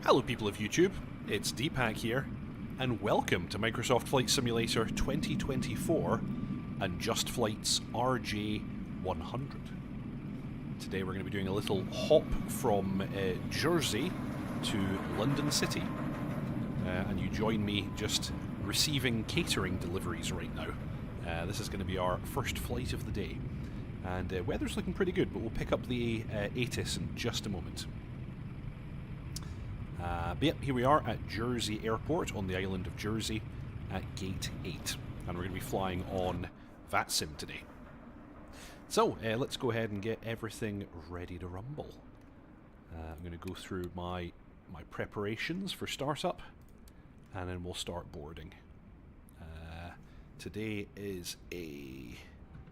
Hello people of YouTube, it's Deephack here, and welcome to Microsoft Flight Simulator 2024 and Just Flight's RJ100. Today we're going to be doing a little hop from Jersey to London City, and you join me just receiving catering deliveries right now. This is going to be our first flight of the day, and weather's looking pretty good, but we'll pick up the ATIS in just a moment. But yep, here we are at Jersey Airport on the island of Jersey at Gate 8, and we're going to be flying on VATSIM today. So let's go ahead and get everything ready to rumble. I'm going to go through my preparations for startup, and then we'll start boarding. Today is a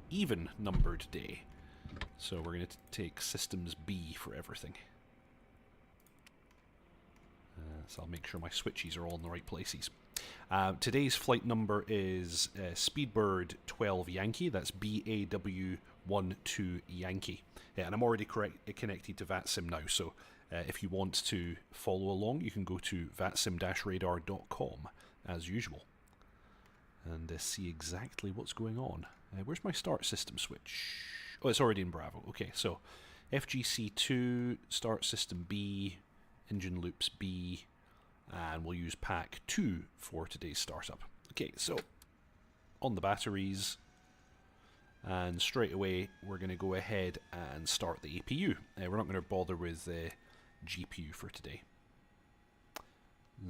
even numbered day, so we're going to take Systems B for everything. So I'll make sure my switches are all in the right places. Today's flight number is Speedbird 12 Yankee. That's BAW12 Yankee. And I'm already connected to VATSIM now, so if you want to follow along, you can go to vatsim-radar.com as usual and see exactly what's going on. Where's my start system switch? Oh, it's already in Bravo. Okay, so FGC2, start system B, engine loops B, and we'll use pack 2 for today's startup. Okay, so on the batteries, and straight away we're going to go ahead and start the APU. We're not going to bother with the GPU for today.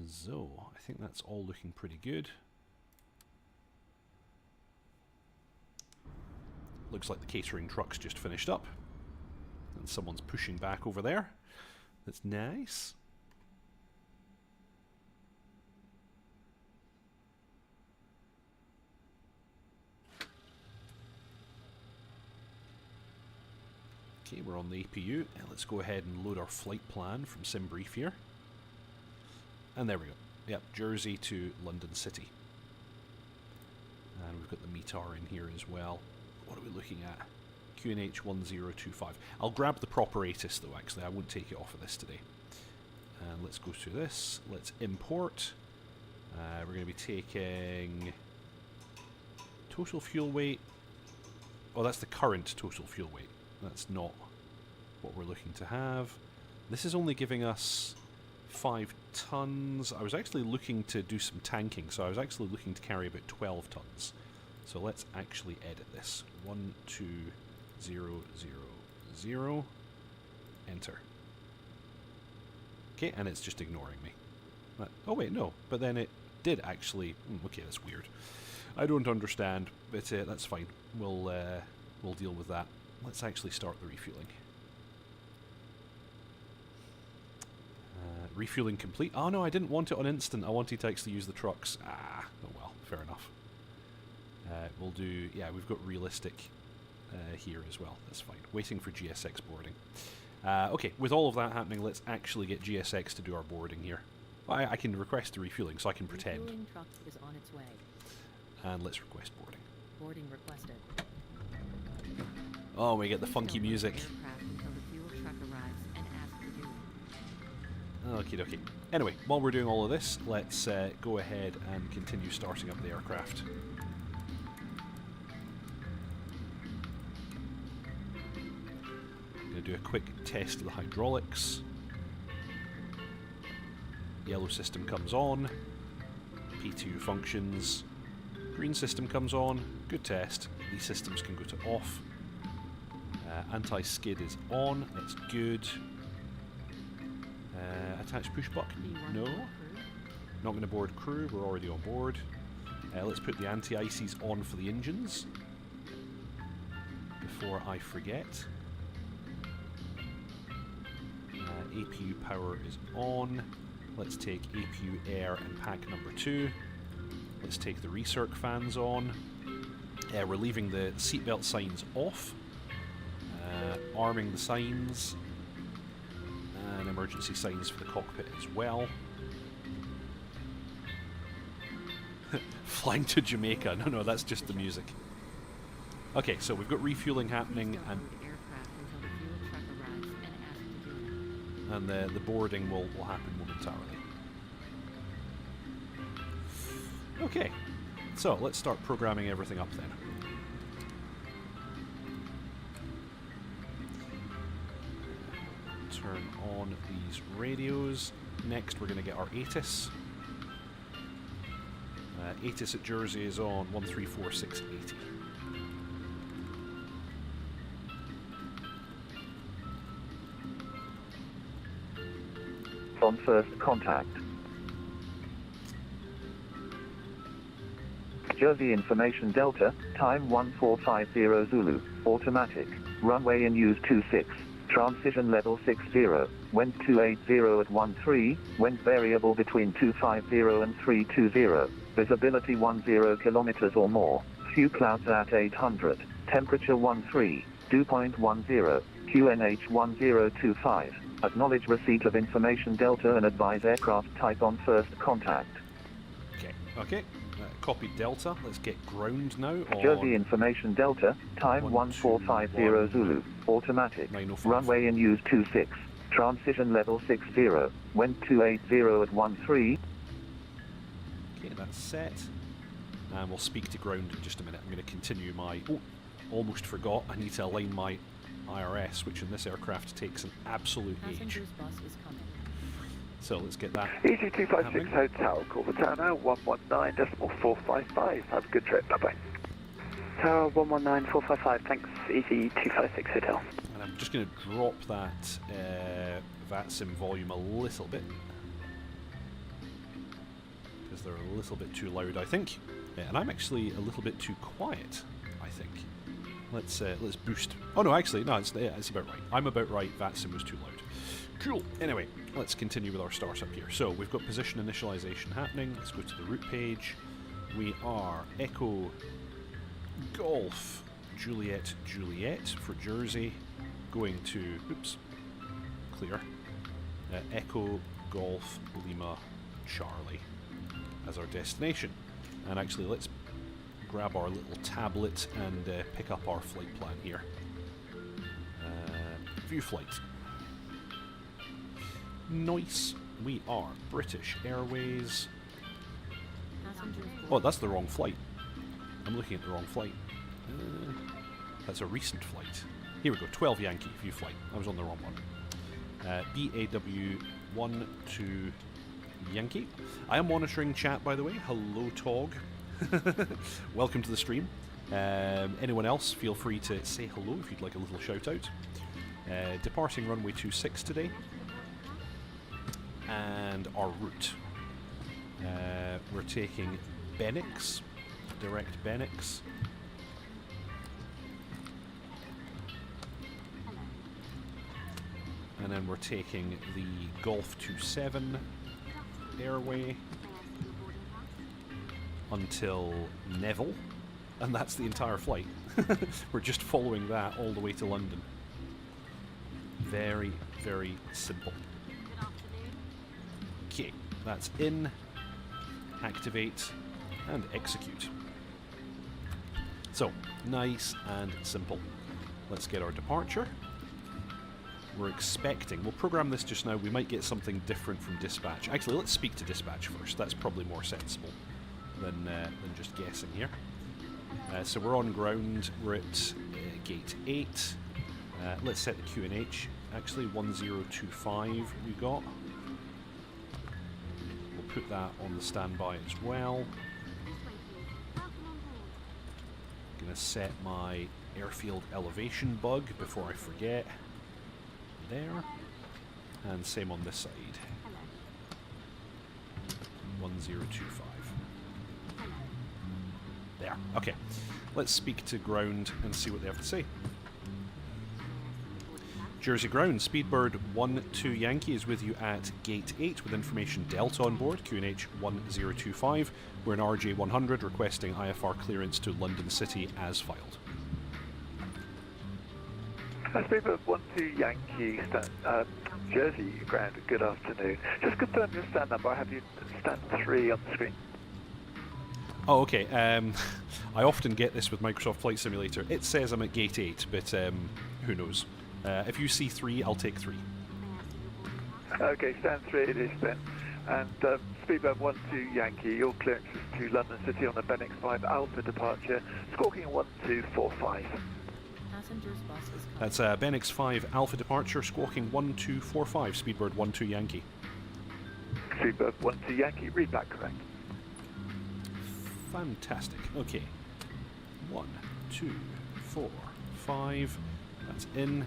So I think that's all looking pretty good. Looks like the catering truck's just finished up, and someone's pushing back over there. That's nice. Okay, we're on the APU, and let's go ahead and load our flight plan from SimBrief here. And there we go. Yep, Jersey to London City. And we've got the METAR in here as well. What are we looking at? QNH 1025. I'll grab the proper ATIS though, actually. I won't take it off of this today. And let's go through this. Let's import. We're going to be taking total fuel weight. Oh, that's the current total fuel weight. That's not what we're looking to have. This is only giving us 5 tons. I was actually looking to do some tanking, so I was actually looking to carry about 12 tons. So let's actually edit this. 12000. Enter. Okay, and it's just ignoring me. Oh wait, no. But then it did actually. Okay, that's weird. I don't understand, but that's fine. We'll deal with that. Let's actually start the refueling. Refueling complete. Oh no, I didn't want it on instant. I wanted to actually use the trucks. Ah, oh well, fair enough. We'll do, yeah, we've got realistic here as well. That's fine. Waiting for GSX boarding. Okay, with all of that happening, let's actually get GSX to do our boarding here. I can request the refueling, so I can pretend. Refueling truck is on its way. And let's request boarding. Boarding requested. Oh, we get the funky music. Until the fuel truck arrives and asks to do. Okie dokie. Anyway, while we're doing all of this, let's go ahead and continue starting up the aircraft. I'm going to do a quick test of the hydraulics. Yellow system comes on. P2 functions. Green system comes on. Good test. These systems can go to off. Anti-skid is on. That's good. Attach push button? No. Not going to board crew. We're already on board. Let's put the anti-ices on for the engines before I forget. APU power is on. Let's take APU air and pack number 2. Let's take the recirc fans on. We're leaving the seatbelt signs off. Arming the signs. And emergency signs for the cockpit as well. Flying to Jamaica. No, that's just the music. Okay, so we've got refueling happening and and the boarding will happen momentarily. Okay, so let's start programming everything up then. Turn on these radios. Next we're going to get our ATIS. ATIS at Jersey is on 134680. On first contact. Jersey Information Delta, time 1450 Zulu, automatic, runway in use 26, transition level 60, wind 280 at 13, wind variable between 250 and 320, visibility 10 kilometers or more, few clouds at 800, temperature 13, dew point 10, QNH 1025, acknowledge receipt of Information Delta and advise aircraft type on first contact. Okay. Copy Delta. Let's get ground now. On Jersey Information Delta, time 1450 Zulu, automatic, 905. runway in use 26, transition level 60, wind 280 at 13. Okay, that's set. And we'll speak to ground in just a minute. I'm going to continue my... Oh, almost forgot. I need to align my IRS, which in this aircraft takes an absolute age. Passengers bus is coming. So let's get that. Easy 256 happening. Hotel, call for tower now, 119.455. Have a good trip, bye-bye. Tower 119.455, thanks, Easy 256 Hotel. And I'm just going to drop that VATSIM volume a little bit, because they're a little bit too loud, I think. And I'm actually a little bit too quiet, I think. Let's boost. Oh no, actually, no, it's about right. I'm about right. VATSIM was too loud. Cool. Anyway, let's continue with our startup here. So we've got position initialization happening. Let's go to the route page. We are Echo Golf Juliet Juliet for Jersey, going to clear Echo Golf Lima Charlie as our destination. And actually, let's grab our little tablet and pick up our flight plan here. View flight. Nice. We are British Airways. Passengers Oh, board. that's the wrong flight. I'm looking at the wrong flight. That's a recent flight. Here we go, 12 Yankee view flight. I was on the wrong one. BAW 12 Yankee. I am monitoring chat, by the way. Hello, Tog. Welcome to the stream. Anyone else, feel free to say hello if you'd like a little shout out. Departing runway 26 today. And our route. We're taking Benix, direct Benix. And then we're taking the Golf 27 airway until Neville, and that's the entire flight. We're just following that all the way to London. Very, very simple. Okay, that's in, activate, and execute. So, nice and simple. Let's get our departure. We're expecting, we'll program this just now, we might get something different from dispatch. Actually, let's speak to dispatch first, that's probably more sensible than just guessing here. So we're on ground, we're at gate 8. Let's set the QNH, actually 1025 we got. We'll put that on the standby as well. Gonna set my airfield elevation bug before I forget. There. And same on this side. 1025. There. Okay. Let's speak to ground and see what they have to say. Jersey Ground, Speedbird 12 Yankee is with you at Gate 8 with information Delta on board, QNH 1025. We're in RJ100 requesting IFR clearance to London City as filed. Speedbird 12 Yankee, Jersey Ground, good afternoon. Just confirm your stand number, I have you stand 3 on the screen. Oh, okay. I often get this with Microsoft Flight Simulator. It says I'm at Gate 8, but who knows. If you see 3, I'll take 3. Okay, stand 3 it is then. And speedbird 12 Yankee, your clearance is to London City on the Benix 5 Alpha departure, squawking 1245. Passengers bus is coming. That's Benix 5 Alpha departure, squawking 1245, Speedbird 12 Yankee. Speedbird 12 Yankee, read back correct. Fantastic. Okay. 1, 2, 4, 5. That's in.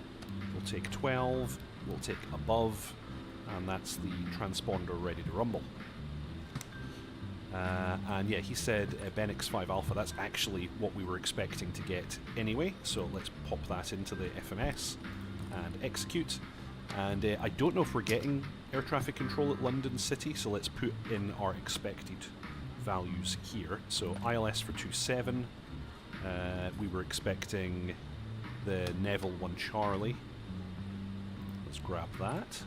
We'll take 12. We'll take above. And that's the transponder ready to rumble. And yeah, he said Benix 5 Alpha. That's actually what we were expecting to get anyway. So let's pop that into the FMS and execute. And I don't know if we're getting air traffic control at London City, so let's put in our expected values here. So ILS for 27. We were expecting the Neville 1 Charlie. Let's grab that.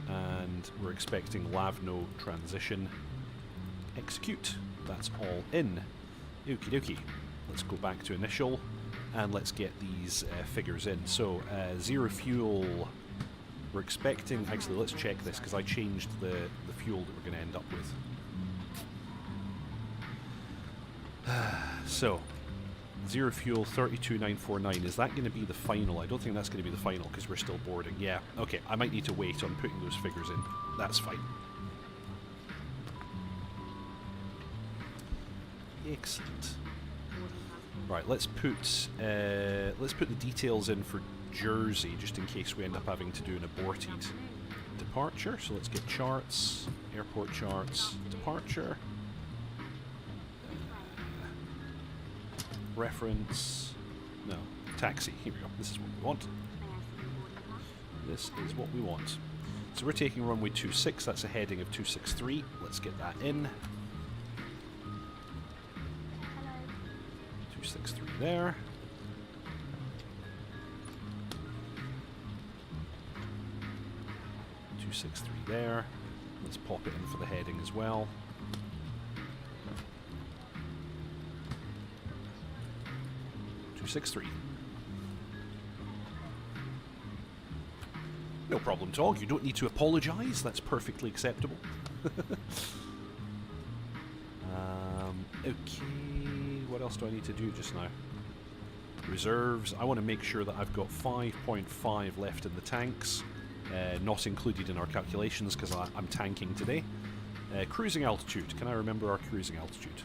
And we're expecting Lavno transition. Execute. That's all in. Okie dokie. Let's go back to initial and let's get these figures in. So, 0 fuel. We're expecting... Actually, let's check this because I changed the fuel that we're going to end up with. So, 0 fuel 32949. Is that going to be the final? I don't think that's going to be the final because we're still boarding. Yeah, okay. I might need to wait on putting those figures in. That's fine. Excellent. Right, let's put the details in for Jersey just in case we end up having to do an aborted departure. So let's get charts, airport charts, departure. Reference, no, taxi, here we go, this is what we want. This is what we want. So we're taking runway 26, that's a heading of 263, let's get that in. 263 there. There. Let's pop it in for the heading as well. No problem, Tog. You don't need to apologise. That's perfectly acceptable. Okay, what else do I need to do just now? Reserves. I want to make sure that I've got 5.5 left in the tanks. Not included in our calculations because I'm tanking today. Cruising altitude. Can I remember our cruising altitude?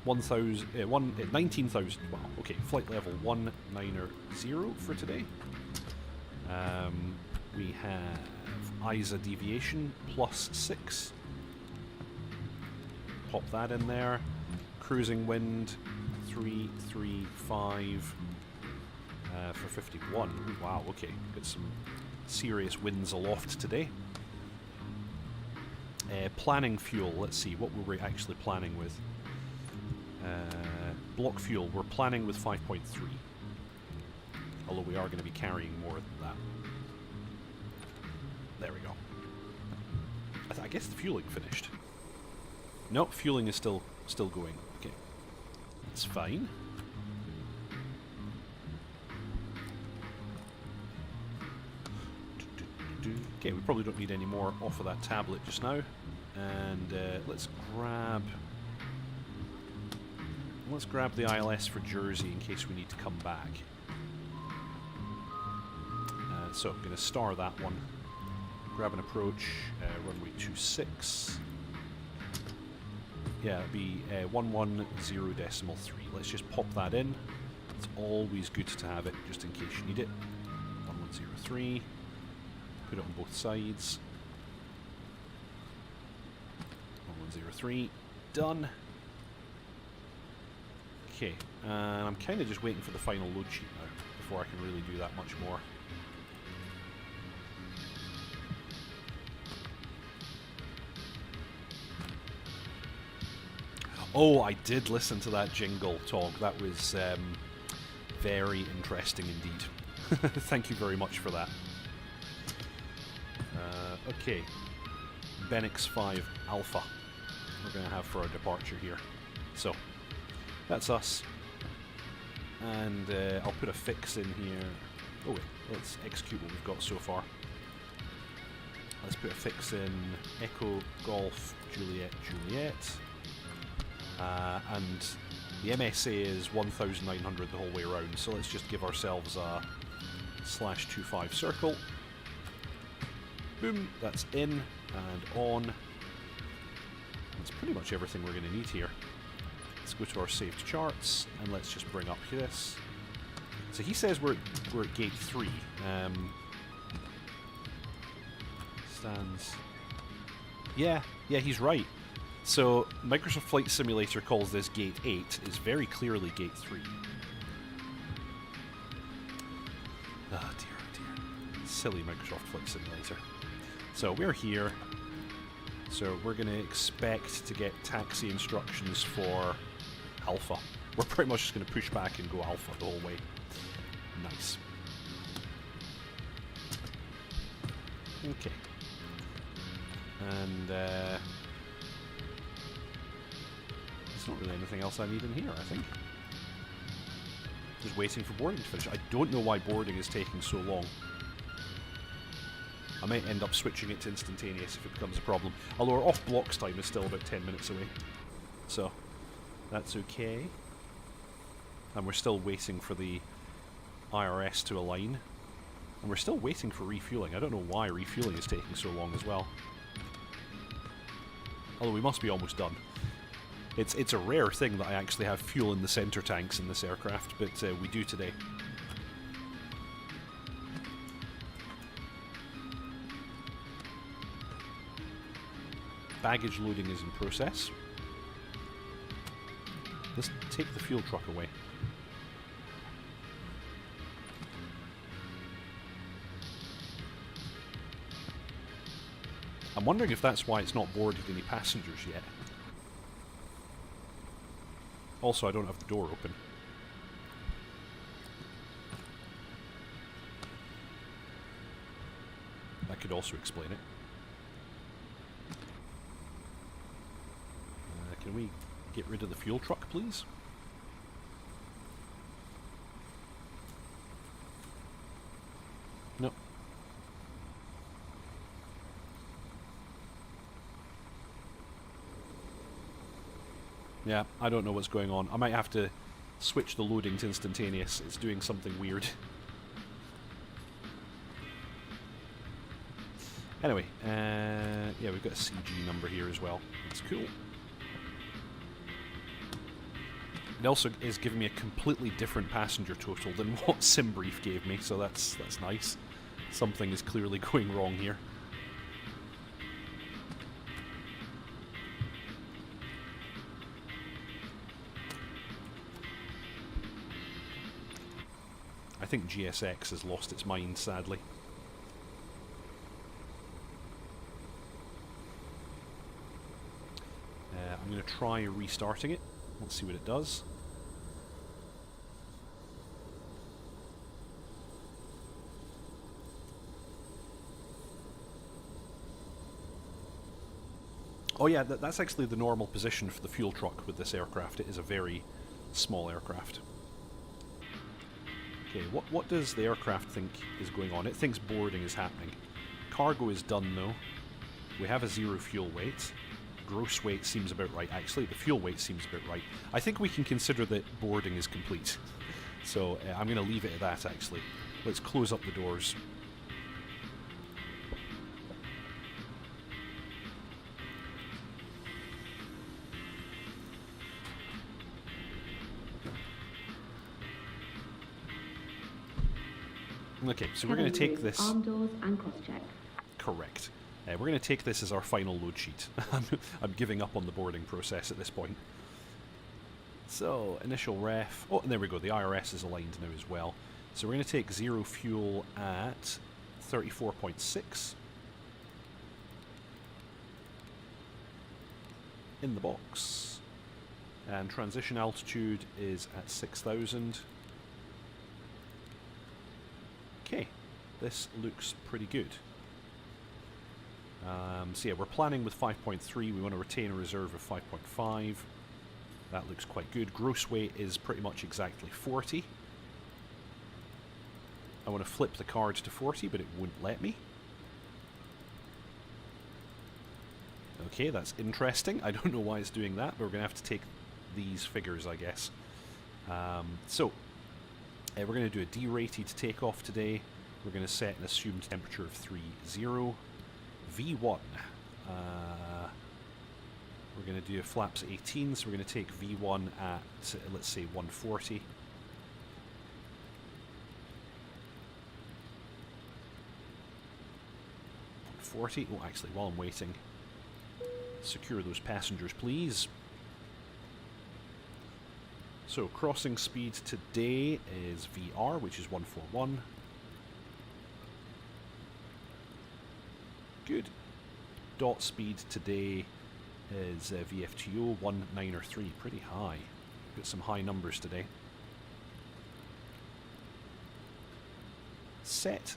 19,000. Wow. Okay. Flight level 190 for today. We have ISA deviation +6. Pop that in there. Cruising wind 335. For 51. Ooh, wow, okay. Got some serious winds aloft today. Planning fuel. Let's see, what were we actually planning with? Block fuel. We're planning with 5.3. Although we are going to be carrying more than that. There we go. I guess the fueling finished. No, fueling is still going. Okay. That's fine. Okay, we probably don't need any more off of that tablet just now. And let's grab the ILS for Jersey in case we need to come back. So I'm going to star that one. Grab an approach, runway 26. Yeah, it'll be 110.3. Let's just pop that in. It's always good to have it just in case you need it. 1103. Put it on both sides. 1103. Done. Okay, and I'm kind of just waiting for the final load sheet now before I can really do that much more. Oh, I did listen to that jingle, Tog. That was very interesting indeed. Thank you very much for that. Okay, Benix 5 Alpha we're going to have for our departure here. So, that's us. And I'll put a fix in here. Oh wait, let's execute what we've got so far. Let's put a fix in Echo, Golf, Juliet, Juliet. And the MSA is 1900 the whole way around, so let's just give ourselves a /25 circle. Boom, that's in and on. That's pretty much everything we're going to need here. Let's go to our saved charts and let's just bring up this. So he says we're at gate 3. Stands. Yeah, he's right. So Microsoft Flight Simulator calls this gate 8. It's very clearly gate 3. Ah, dear, oh dear. Silly Microsoft Flight Simulator. So we're here. So we're going to expect to get taxi instructions for Alpha. We're pretty much just going to push back and go Alpha the whole way. Nice. Okay. And there's not really anything else I need in here, I think. Just waiting for boarding to finish. I don't know why boarding is taking so long. I might end up switching it to instantaneous if it becomes a problem. Although our off-blocks time is still about 10 minutes away. So, that's okay. And we're still waiting for the IRS to align. And we're still waiting for refueling. I don't know why refueling is taking so long as well. Although we must be almost done. It's a rare thing that I actually have fuel in the center tanks in this aircraft, but we do today. Baggage loading is in process. Let's take the fuel truck away. I'm wondering if that's why it's not boarded any passengers yet. Also, I don't have the door open. That could also explain it. Can we get rid of the fuel truck, please? No. Yeah, I don't know what's going on. I might have to switch the loading to instantaneous. It's doing something weird. Anyway, yeah, we've got a CG number here as well. That's cool. It also is giving me a completely different passenger total than what SimBrief gave me, so that's nice. Something is clearly going wrong here. I think GSX has lost its mind, sadly. I'm going to try restarting it. Let's see what it does. Oh yeah, that's actually the normal position for the fuel truck with this aircraft. It is a very small aircraft. Okay, what does the aircraft think is going on? It thinks boarding is happening. Cargo is done though. We have a 0 fuel weight. Gross weight seems about right. Actually, the fuel weight seems about right. I think we can consider that boarding is complete. So I'm going to leave it at that, actually. Let's close up the doors. Okay, so we're going to take this... Arm doors and cross-check. Correct. We're going to take this as our final load sheet. I'm giving up on the boarding process at this point. So, initial ref... Oh, and there we go, the IRS is aligned now as well. So we're going to take 0 fuel at 34.6. In the box. And transition altitude is at 6,000. Okay, this looks pretty good. So yeah, we're planning with 5.3. We want to retain a reserve of 5.5. That looks quite good. Gross weight is pretty much exactly 40. I want to flip the card to 40, but it won't let me. Okay, that's interesting. I don't know why it's doing that, but we're going to have to take these figures, I guess. We're going to do a D-rated takeoff today. We're going to set an assumed temperature of 30. V1. We're going to do a flaps 18, so we're going to take V1 at, let's say, 140. Oh, actually, while I'm waiting, secure those passengers, please. So, crossing speed today is VR, which is 141. Good. Dot speed today is VFTO 193, pretty high. Got some high numbers today. Set.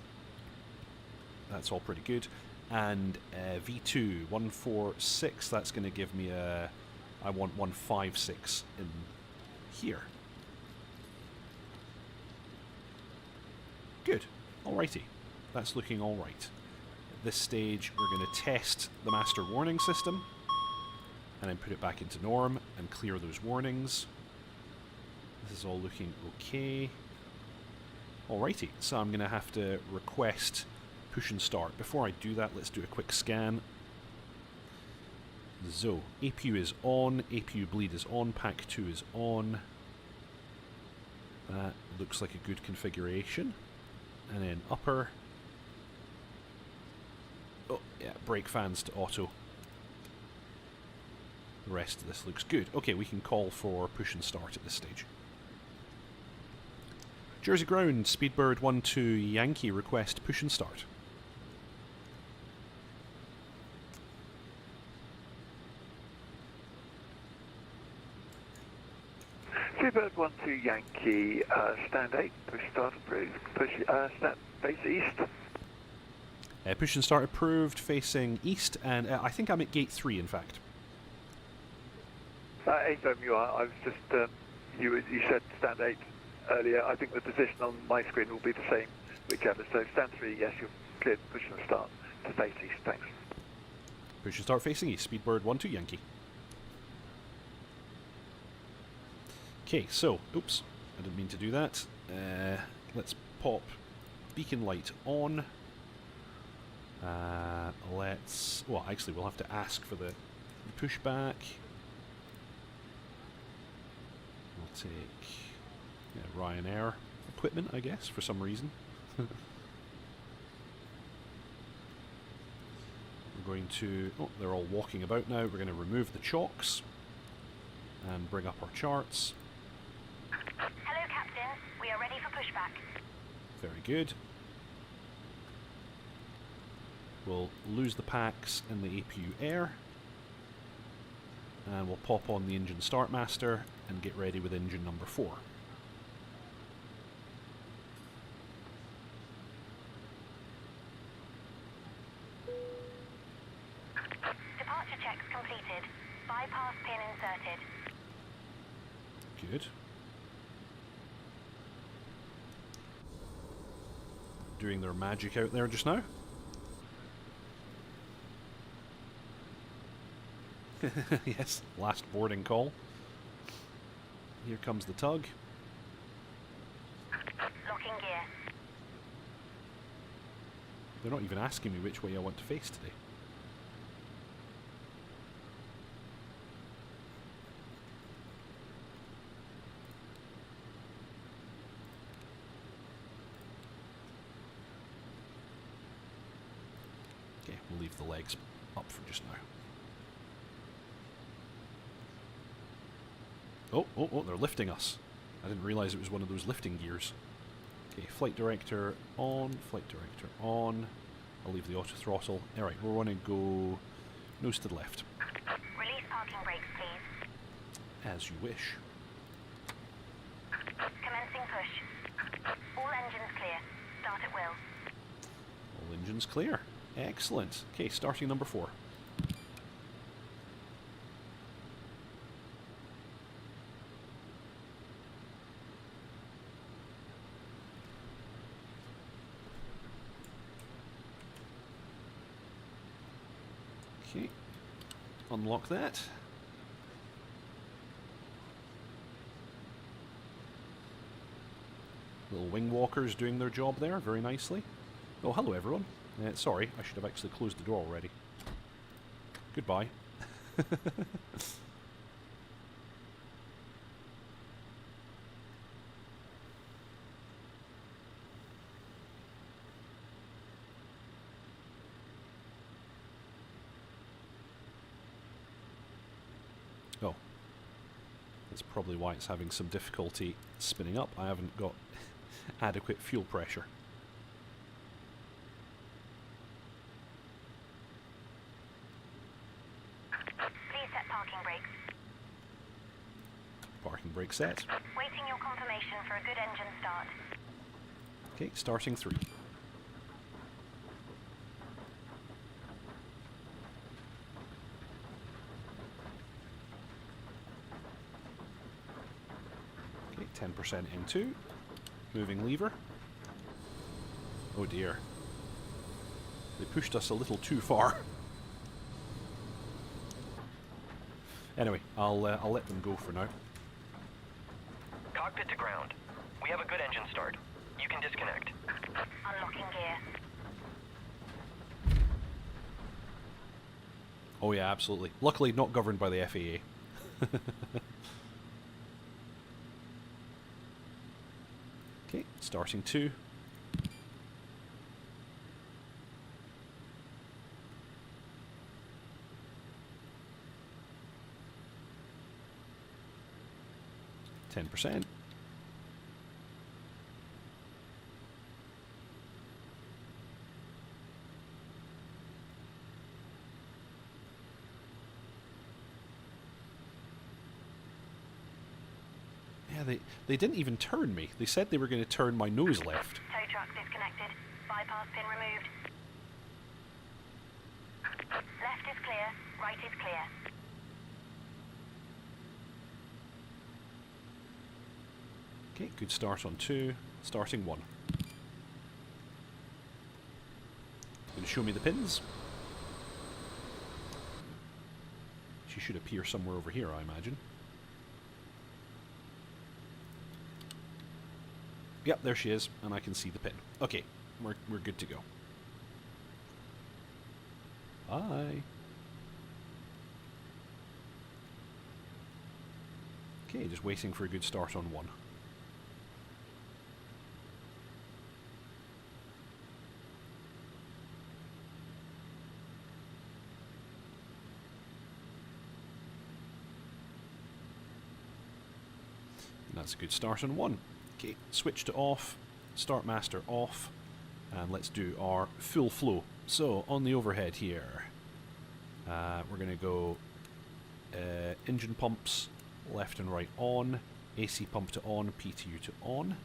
That's all pretty good. And V2 146. That's going to give me a. I want 156 in here. Good. Alrighty. That's looking alright. At this stage, we're going to test the master warning system. And then put it back into norm and clear those warnings. This is all looking okay. Alrighty, so I'm going to have to request push and start. Before I do that, let's do a quick scan. So, APU is on, APU bleed is on, pack 2 is on. That looks like a good configuration. And then upper. Oh, yeah, brake fans to auto. The rest of this looks good. Okay, we can call for push and start at this stage. Jersey ground, Speedbird 1-2 Yankee, request push and start. Speedbird 1-2 Yankee, stand 8, push start approved, push, stand face east. Push and start approved, facing east, and I think I'm at gate 3 in fact. 8 you are, I was just, you said stand 8 earlier. I think the position on my screen will be the same, whichever. So stand 3, yes, you're cleared push and start to face east, thanks. Push and start facing east, Speedbird 1-2 Yankee. Okay, so, oops, I didn't mean to do that. Let's pop beacon light on. Well, actually, we'll have to ask for the pushback. We'll take Ryanair equipment, I guess, for some reason. We're going to... Oh, they're all walking about now. We're going to remove the chocks and bring up our charts. Hello, Captain. We are ready for pushback. Very good. We'll lose the packs in the APU air. And we'll pop on the engine start master and get ready with engine number 4. Departure checks completed. Bypass pin inserted. Good. Doing their magic out there just now. Yes, last boarding call. Here comes the tug. Locking gear. They're not even asking me which way I want to face today. Okay, we'll leave the legs up for just now. Oh, they're lifting us. I didn't realise it was one of those lifting gears. Okay, flight director on, I'll leave the auto throttle. Alright, we want to go nose to the left. Release parking brakes, please. As you wish. Commencing push. All engines clear. Start at will. All engines clear. Excellent. Okay, starting number 4. Okay, unlock that. Little wing walkers doing their job there very nicely. Oh, hello everyone. Sorry, I should have actually closed the door already. Goodbye. Oh. That's probably why it's having some difficulty spinning up. I haven't got adequate fuel pressure. Please set parking brakes. Parking brake set. Waiting your confirmation for a good engine start. Okay, starting 3. Okay, 10% into. Moving lever. Oh dear. They pushed us a little too far. Anyway, I'll let them go for now. Cockpit to ground. We have a good engine start. You can disconnect. Unlocking gear. Oh yeah, absolutely. Luckily not governed by the FAA. Okay, starting 2. %. Yeah, they didn't even turn me. They said they were going to turn my nose left. Tow truck disconnected. Bypass pin removed. Left is clear. Right is clear. Okay, good start on 2. Starting 1. Going to show me the pins. She should appear somewhere over here, I imagine. Yep, there she is, and I can see the pin. Okay, we're good to go. Bye. Okay, just waiting for a good start on 1. That's a good start on 1. Okay, switch to off, start master off, and let's do our full flow. So, on the overhead here, we're going to go engine pumps, left and right on, AC pump to on, PTU to on.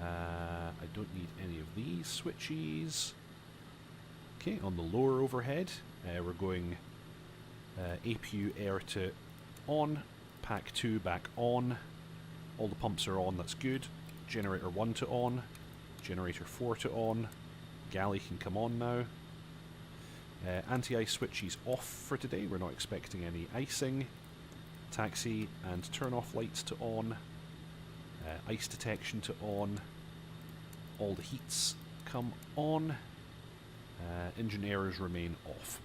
I don't need any of these switches. Okay, on the lower overhead, we're going APU air to on, pack 2 back on. All the pumps are on, that's good. Generator 1 to on. Generator 4 to on. Galley can come on now. Anti-ice switches off for today. We're not expecting any icing. Taxi and turn off lights to on. Ice detection to on. All the heats come on. Engine errors remain off.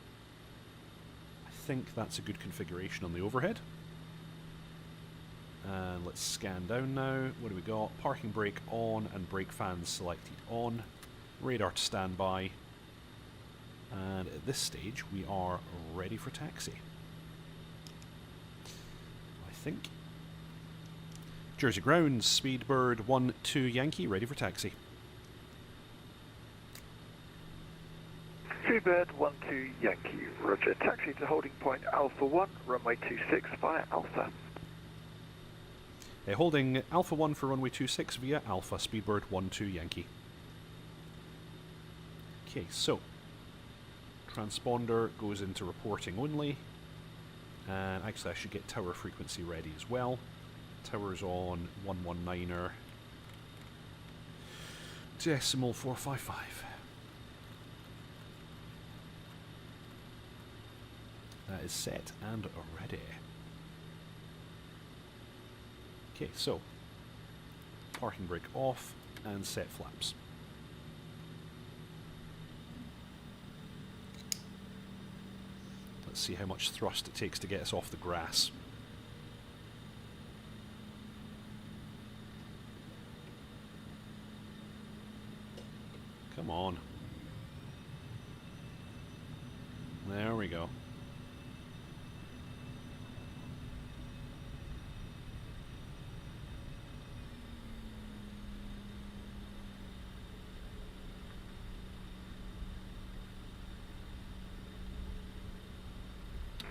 I think that's a good configuration on the overhead. And let's scan down now. What do we got? Parking brake on and brake fans selected on. Radar to standby. And at this stage we are ready for taxi. I think. Jersey grounds, Speedbird 1-2 Yankee, ready for taxi. Seabird 1-2 Yankee, roger. Taxi to holding point Alpha 1, runway 26 via Alpha. Holding Alpha 1 for runway 26 via Alpha, Speedbird 1-2 Yankee. Okay, so transponder goes into reporting only, and actually I should get tower frequency ready as well. Tower's on 119er decimal 455. That is set and ready. Okay, so parking brake off and set flaps. Let's see how much thrust it takes to get us off the grass. Come on. There we go.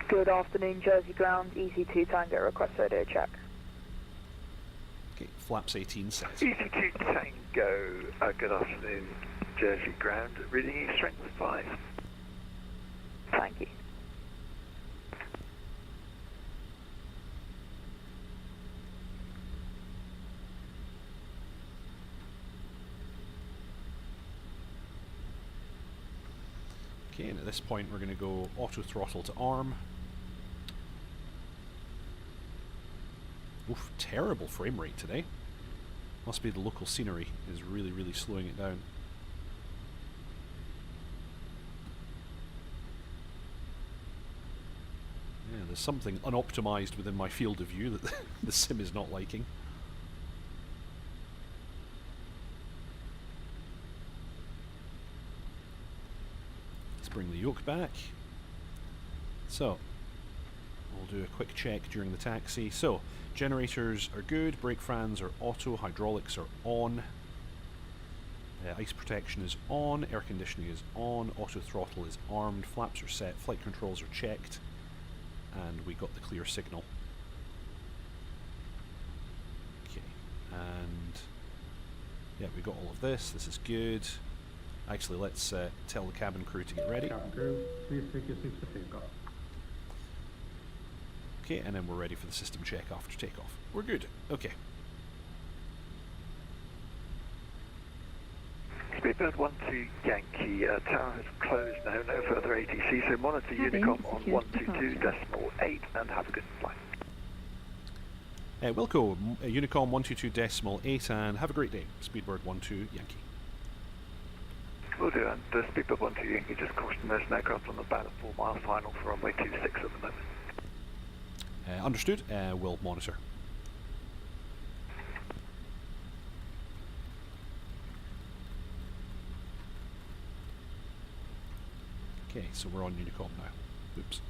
Good afternoon, Jersey Ground, EC2 Tango, request radio check. Okay, flaps 18 set. EC2 Tango, good afternoon, Jersey Ground, reading you strength 5. Thank you. Okay, and at this point we're going to go auto throttle to arm. Oof, terrible frame rate today. Must be the local scenery is really, really slowing it down. Yeah, there's something unoptimized within my field of view that the sim is not liking. Let's bring the yoke back. So, we'll do a quick check during the taxi. So, generators are good, brake fans are auto, hydraulics are on, ice protection is on, air conditioning is on, auto throttle is armed, flaps are set, flight controls are checked, and we got the clear signal. Okay, and yeah, we got all of this. This is good. Actually, let's tell the cabin crew to get ready. Cabin crew, please take your seats for takeoff. Okay, and then we're ready for the system check after takeoff. We're good. Okay. Speedbird 12 Yankee, tower has closed now, no further ATC, so monitor Unicom on 122.8 and have a good flight. Wilco, Unicom 122.8 and have a great day. Speedbird 12 Yankee. Will do, and Speedbird 12 Yankee just cautioned there's an aircraft on about a 4 mile final for runway 26 at the moment. Understood. We'll monitor. Okay, so we're on Unicom now. Oops.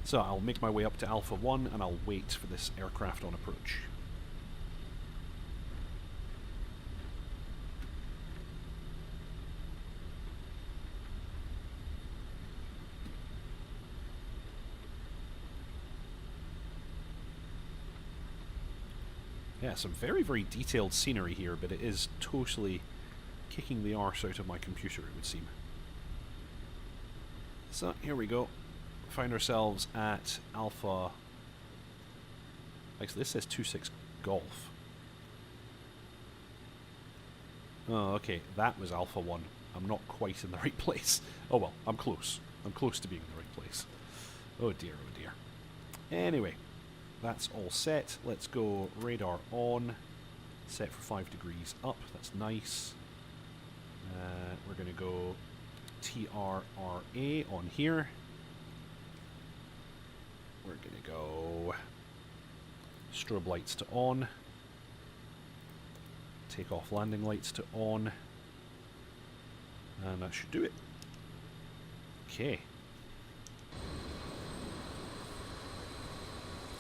So I'll make my way up to Alpha 1 and I'll wait for this aircraft on approach. Yeah, some very, very detailed scenery here, but it is totally kicking the arse out of my computer, it would seem. So, here we go. Find ourselves at Alpha... Actually, this says 26 Golf. Oh, okay, that was Alpha 1. I'm not quite in the right place. Oh well, I'm close. I'm close to being in the right place. Oh dear, oh dear. Anyway. That's all set. Let's go radar on. Set for 5 degrees up. That's nice. We're going to go TRRA on here. We're going to go strobe lights to on. Takeoff landing lights to on. And that should do it. Okay.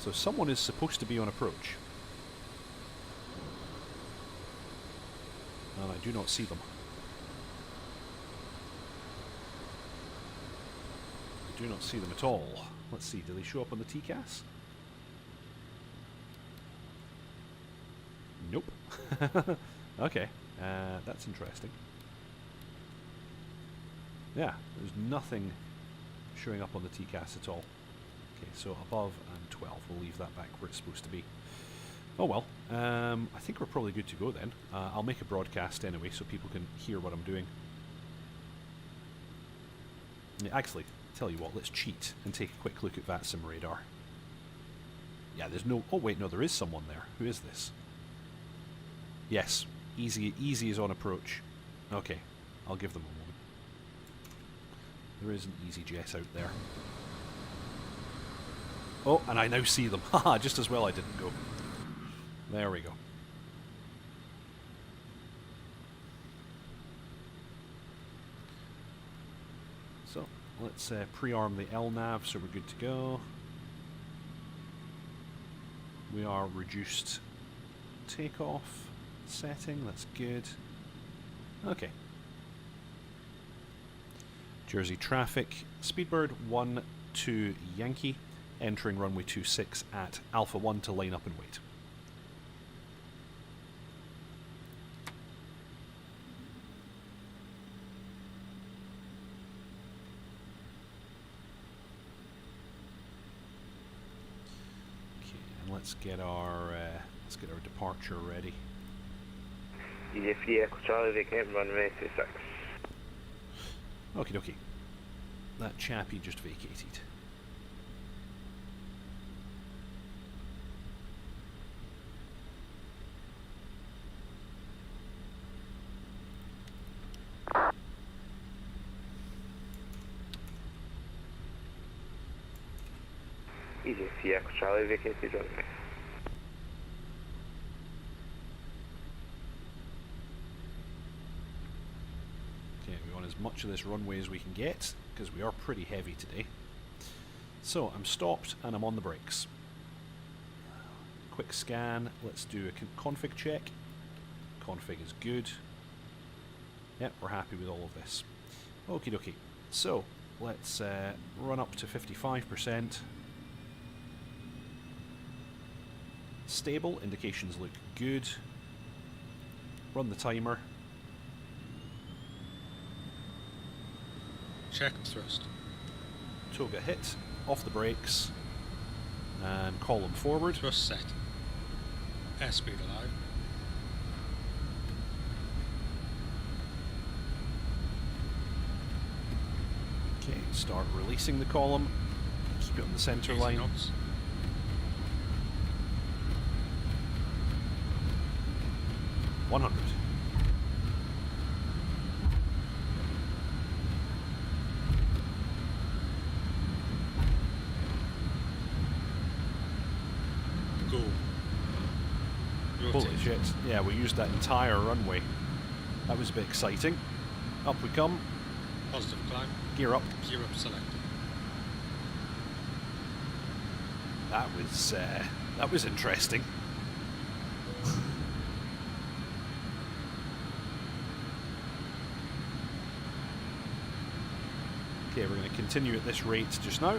So someone is supposed to be on approach. And I do not see them. I do not see them at all. Let's see, do they show up on the TCAS? Nope. Okay, that's interesting. Yeah, there's nothing showing up on the TCAS at all. Okay, so above and 12. We'll leave that back where it's supposed to be. Oh well. I think we're probably good to go then. I'll make a broadcast anyway so people can hear what I'm doing. Yeah, actually, Tell you what, let's cheat and take a quick look at VATSIM radar. Yeah, there's no... Oh wait, no, there is someone there. Who is this? Yes, easy is on approach. Okay, I'll give them a moment. There is an EasyJet out there. Oh, and I now see them. Haha, just as well I didn't go. There we go. So, let's pre-arm the LNAV so we're good to go. We are reduced takeoff setting, that's good. Okay. Jersey traffic, Speedbird 1-2 Yankee, entering runway 26 at Alpha 1 to line up and wait. Let's get our departure ready. EJ3 Echo Charlie, vacate runway 26. Okie dokie. That chappie just vacated. EJ3 Echo Charlie, vacated runway. Okay, we want as much of this runway as we can get, because we are pretty heavy today. So, I'm stopped and I'm on the brakes. Quick scan, let's do a config check. Config is good. Yep, we're happy with all of this. Okie dokie. So, let's run up to 55%. Stable, indications look good. Run the timer. Check thrust. Toga hit, off the brakes, and column forward. Thrust set. Airspeed allowed. Okay, start releasing the column. Keep it on the centre line. Knots. $100. Go. Holy shit. Yeah, we used that entire runway. That was a bit exciting. Up we come. Positive climb. Gear up. Gear up selected. That was interesting. Okay, we're going to continue at this rate just now.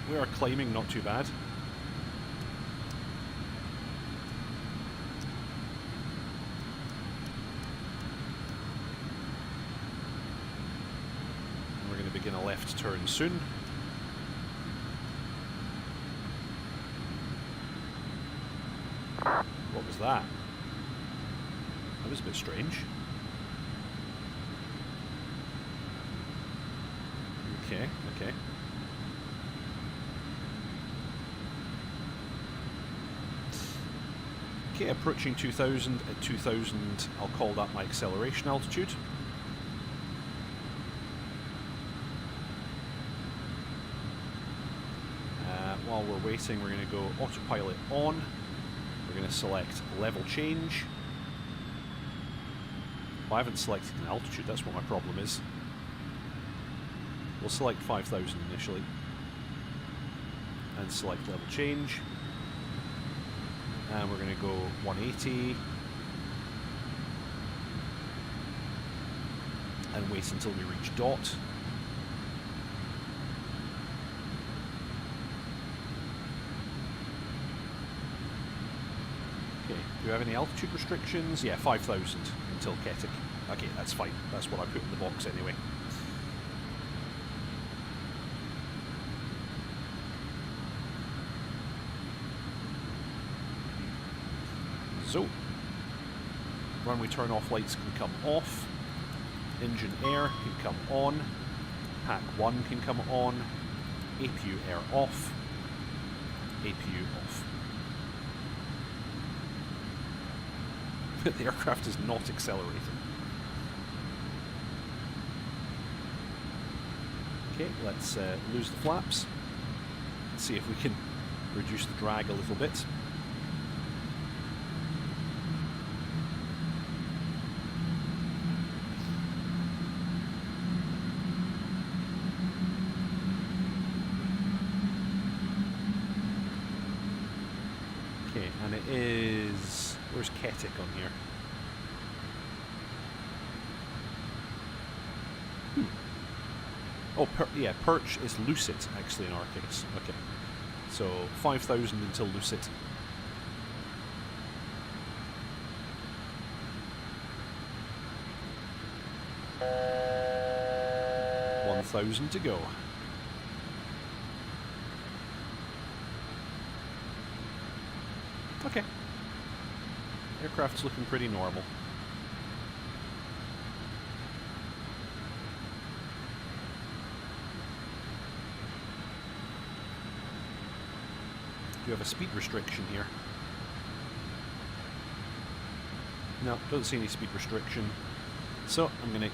We are climbing, not too bad. We're going to begin a left turn soon. What was that? That was a bit strange. Okay, okay. Okay, approaching 2000. At 2000, I'll call that my acceleration altitude. While we're waiting, we're going to go autopilot on. We're going to select level change. Well, I haven't selected an altitude, that's what my problem is. We'll select 5000 initially. And select level change. And we're going to go 180. And wait until we reach dot. Okay, do we have any altitude restrictions? Yeah, 5000 until Ketic. Okay, that's fine. That's what I put in the box anyway. So, runway turn off lights can come off, engine air can come on, Deephack 1 can come on. APU air off. APU off. The aircraft is not accelerating. Okay, let's lose the flaps. Let's see if we can reduce the drag a little bit. Okay, and it is... Where's Ketic on here? Oh, yeah, Perch is Lucid, actually, in our case. Okay. So, 5,000 until Lucid. $1,000 to go. Okay. Aircraft's looking pretty normal. Do you have a speed restriction here? No, don't see any speed restriction. So I'm going to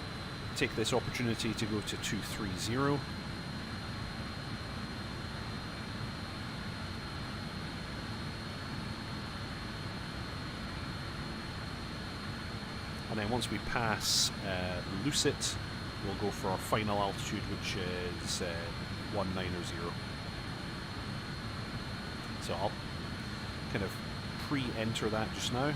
take this opportunity to go to 230. And then once we pass Lucid, we'll go for our final altitude, which is 190. So I'll kind of pre-enter that just now.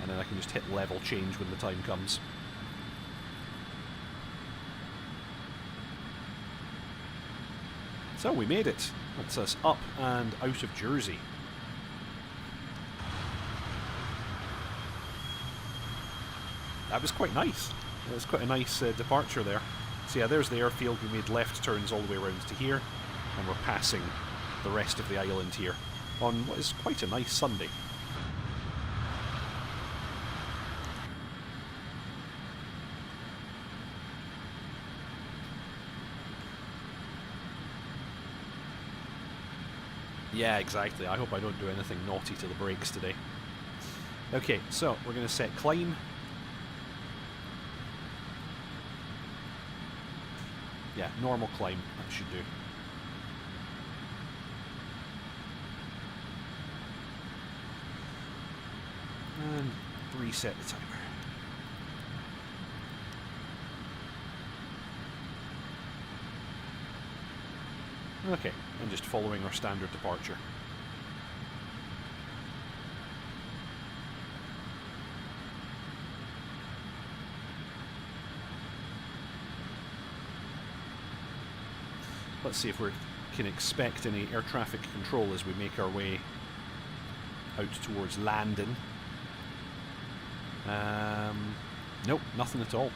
And then I can just hit level change when the time comes. So we made it. That's us up and out of Jersey. That was quite nice. It was quite a nice departure there. So yeah, there's the airfield. We made left turns all the way around to here, and we're passing the rest of the island here on what is quite a nice Sunday. Yeah, exactly. I hope I don't do anything naughty to the brakes today. Okay, so we're going to set climb. Yeah, normal climb, that should do. And reset the timer. Okay, and just following our standard departure. Let's see if we can expect any air traffic control as we make our way out towards landing. Nope, nothing at all.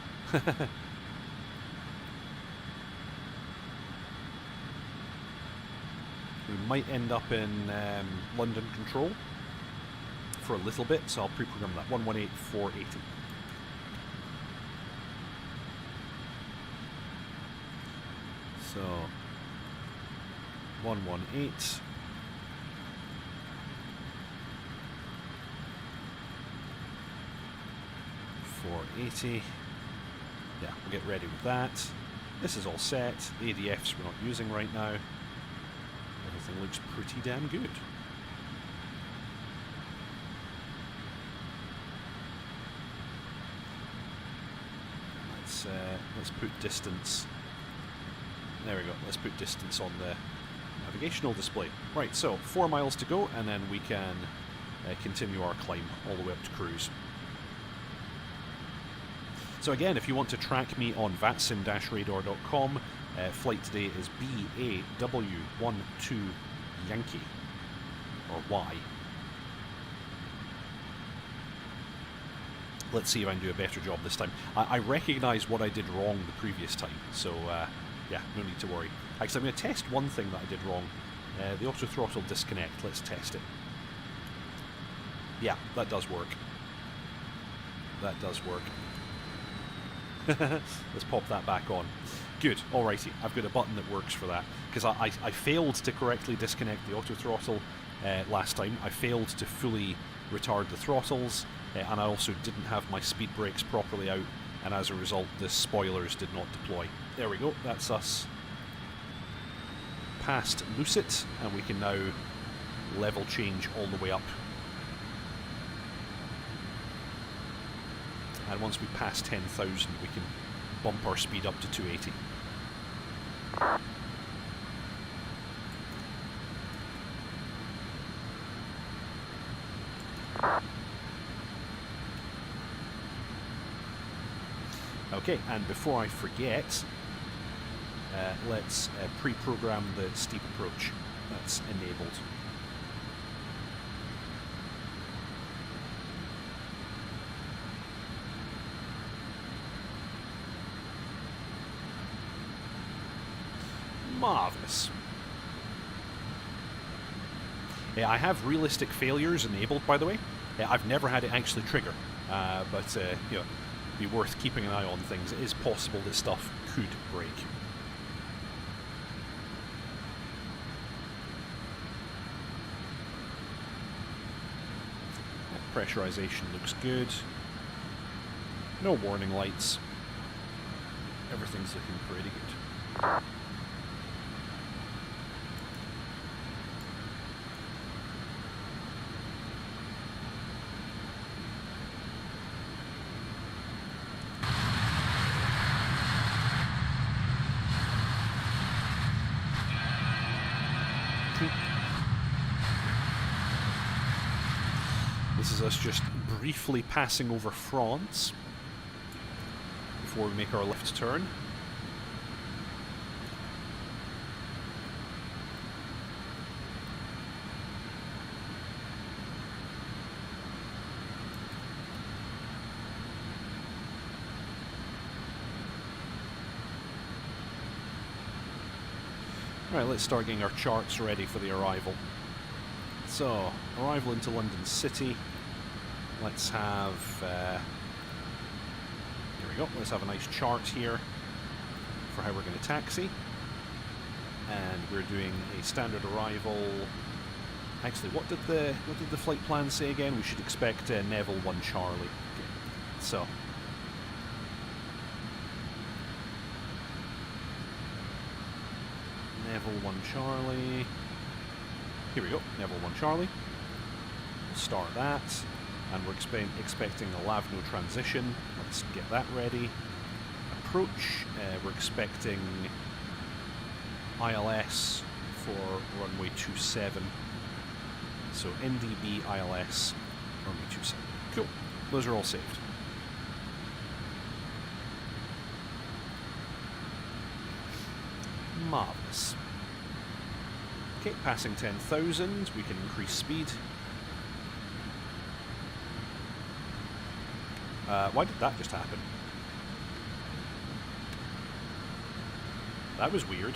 We might end up in London control for a little bit, so I'll pre-program that. 118,480. So 118. .480. Yeah, we'll get ready with that. This is all set. The ADFs we're not using right now. Everything looks pretty damn good. Let's put distance. There we go. Let's put distance on the navigational display. Right, so 4 miles to go, and then we can continue our climb all the way up to cruise. So again, if you want to track me on vatsim-radar.com, flight today is BAW12 Yankee, or Y. Let's see if I can do a better job this time. I recognise what I did wrong the previous time, so yeah, no need to worry. Actually, I'm going to test one thing that I did wrong. The auto throttle disconnect, let's test it. Yeah, that does work. That does work. Let's pop that back on. Good, alrighty. I've got a button that works for that. Because I failed to correctly disconnect the auto throttle last time. I failed to fully retard the throttles, and I also didn't have my speed brakes properly out, and as a result the spoilers did not deploy. There we go, that's us past Lucet, and we can now level change all the way up. And once we pass 10,000 we can bump our speed up to 280. Okay, and before I forget, let's pre-program the steep approach. That's enabled. Marvellous. I have realistic failures enabled, by the way. I've never had it actually trigger, but you know, be worth keeping an eye on things. It is possible that stuff could break. Pressurization looks good. No warning lights. Everything's looking pretty good. This is us just briefly passing over France before we make our left turn. Right, let's start getting our charts ready for the arrival. So, arrival into London City. Let's have, here we go, let's have a nice chart here for how we're going to taxi. And we're doing a standard arrival. Actually, what did the flight plan say again? We should expect Neville 1 Charlie. Okay. So, Neville 1 Charlie. Here we go, Neville 1 Charlie. We'll start that. And we're expecting a Lavno transition. Let's get that ready. Approach. We're expecting ILS for runway 27. So NDB ILS, runway 27. Cool. Those are all saved. Marvellous. Okay, passing 10,000, we can increase speed. Why did that just happen? That was weird.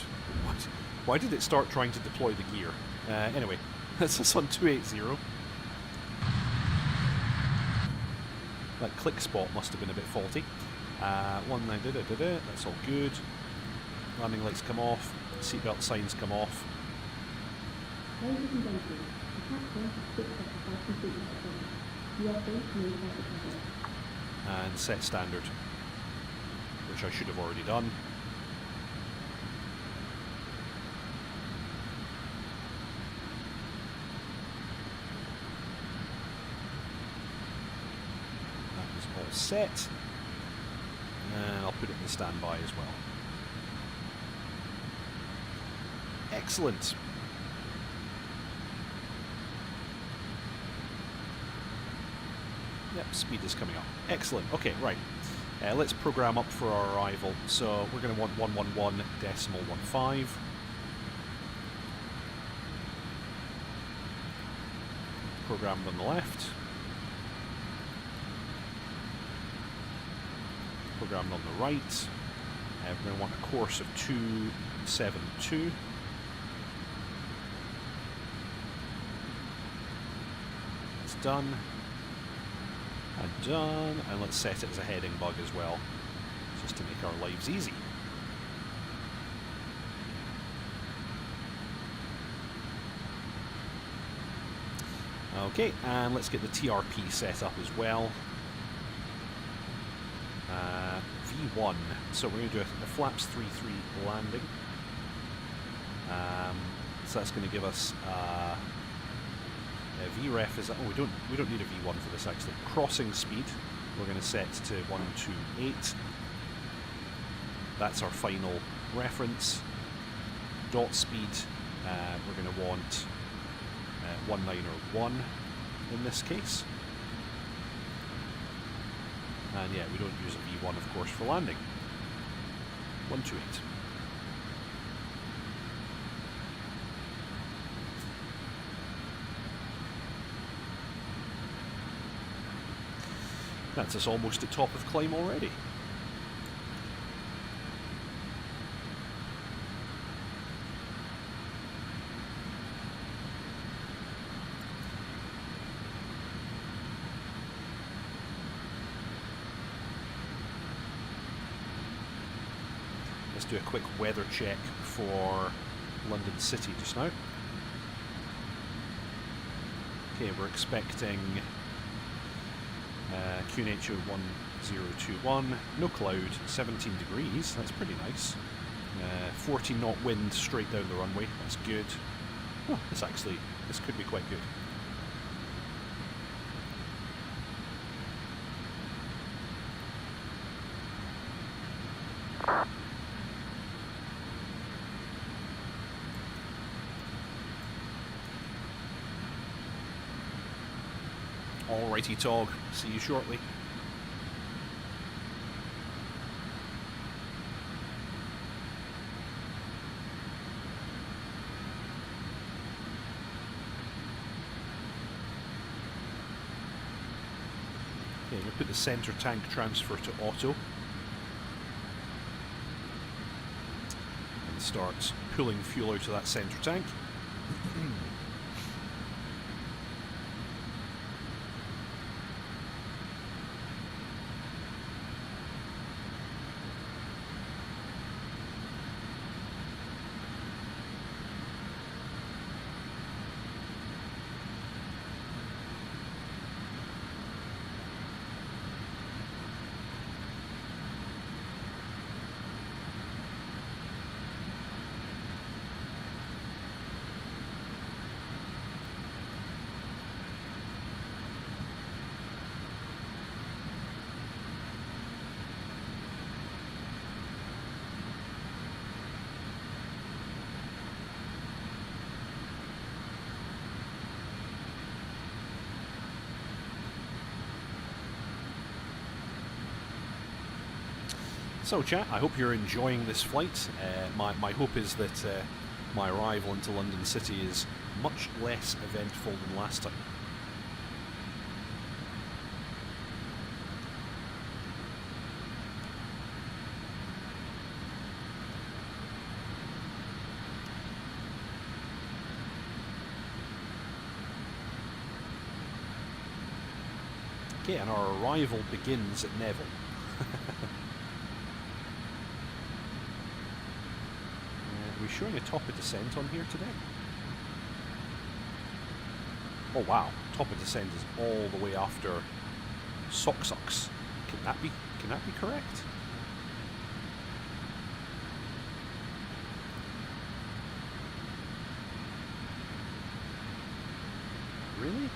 Why did it start trying to deploy the gear? Anyway, that's us on 280. That click spot must have been a bit faulty. That's all good. Landing lights come off. Seatbelt signs come off. Ladies and gentlemen, the captain has picked up a completed performance. You are free to move out the cabin. And set standard, which I should have already done. That is all set. And I'll put it in the standby as well. Excellent. Yep, speed is coming up. Excellent. Okay, right. Let's program up for our arrival. So we're going to want 111.15. Programmed on the left. Programmed on the right. We're going to want a course of 272. It's done. And done. And let's set it as a heading bug as well, just to make our lives easy. Okay, and let's get the TRP set up as well. V1. So we're going to do a flaps 3-3 landing. So that's going to give us a VREF is, oh, we don't need a V1 for this actually. Crossing speed we're going to set to 128. That's our final reference. Dot speed we're going to want 19 or 1 in this case. And yeah, we don't use a V1 of course for landing. 128. That's us almost at top of climb already. Let's do a quick weather check for London City just now. Okay, we're expecting QNHO 1021, no cloud, 17 degrees, that's pretty nice. 14 knot wind straight down the runway, that's good. Oh, this could be quite good. Alrighty, Tog. See you shortly. Okay, we'll put the centre tank transfer to auto. And start pulling fuel out of that centre tank. So chat, I hope you're enjoying this flight. My hope is that my arrival into London City is much less eventful than last time. Okay, and our arrival begins at Neville. Are we showing a top of descent on here today? Oh wow, top of descent is all the way after Sock-Sucks. Can that be correct? Really?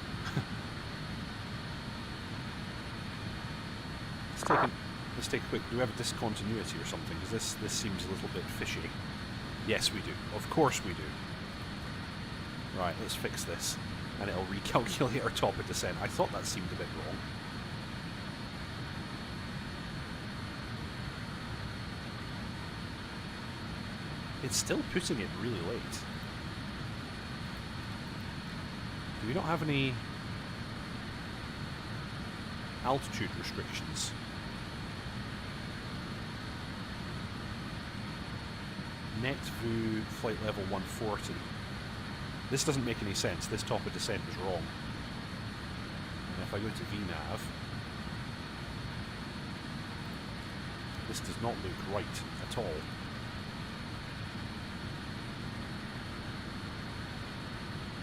Let's take a quick. Do we have a discontinuity or something? Because this seems a little bit fishy. Yes, we do. Of course we do. Right, let's fix this, and it'll recalculate our top of descent. I thought that seemed a bit wrong. It's still putting it really late. Do we not have any altitude restrictions? Net VU flight level 140. This doesn't make any sense. This top of descent is wrong. And if I go to VNAV, This does not look right at all.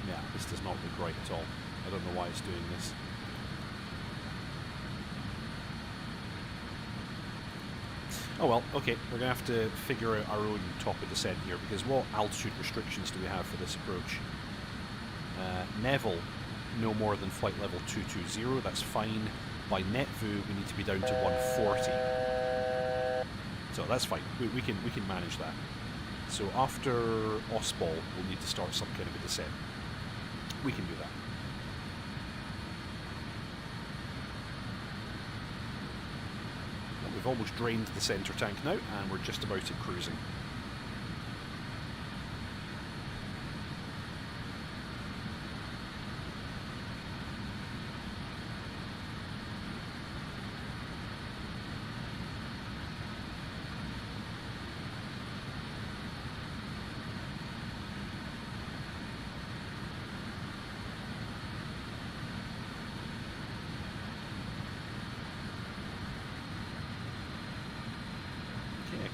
Yeah, this does not look right at all. I don't know why it's doing this. Oh well, okay, we're going to have to figure out our own top of descent here, because what altitude restrictions do we have for this approach? Neville, no more than flight level 220, that's fine. By Netvu, we need to be down to 140. So that's fine, we can manage that. So after Osball, we'll need to start some kind of a descent. We can do that. We've almost drained the centre tank now, and we're just about at cruising.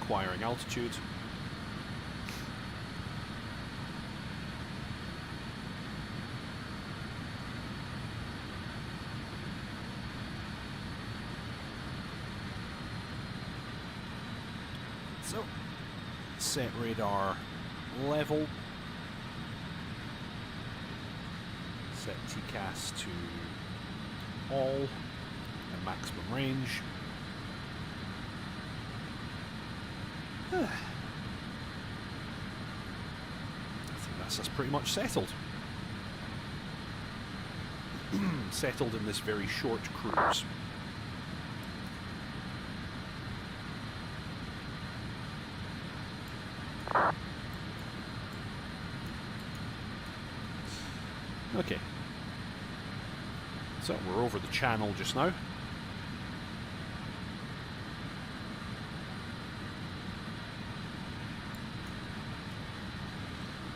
Acquiring altitude. So, set radar level. Set TCAS to all and maximum range. I think that's pretty much settled. Settled in this very short cruise. Okay. So we're over the channel just now.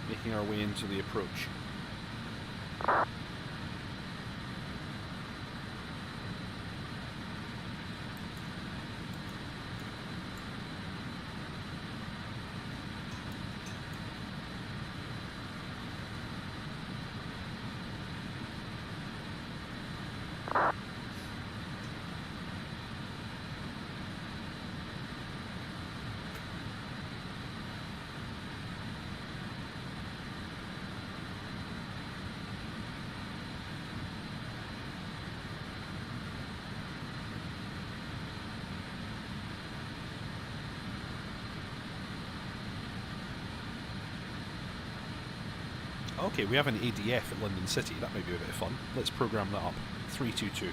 Making our way into the approach. Okay, we have an ADF at London City. That might be a bit of fun. Let's program that up. 322.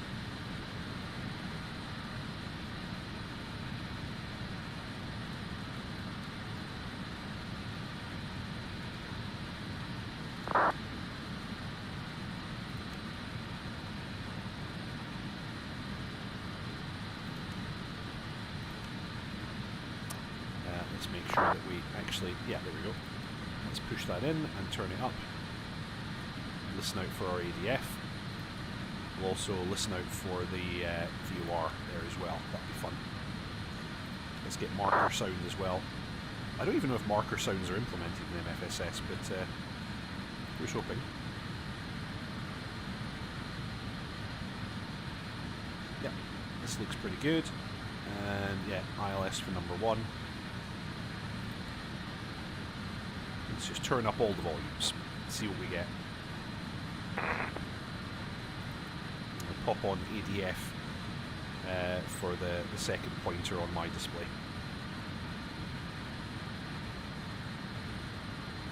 Let's make sure that we actually... Yeah, there we go. Let's push that in and turn it up. Listen out for our ADF. We'll also listen out for the VOR there as well. That'd be fun. Let's get marker sound as well. I don't even know if marker sounds are implemented in MFSS, but here's hoping. Yep, this looks pretty good. And yeah, ILS for number 1. Let's just turn up all the volumes, see what we get. I'll pop on ADF for the second pointer on my display.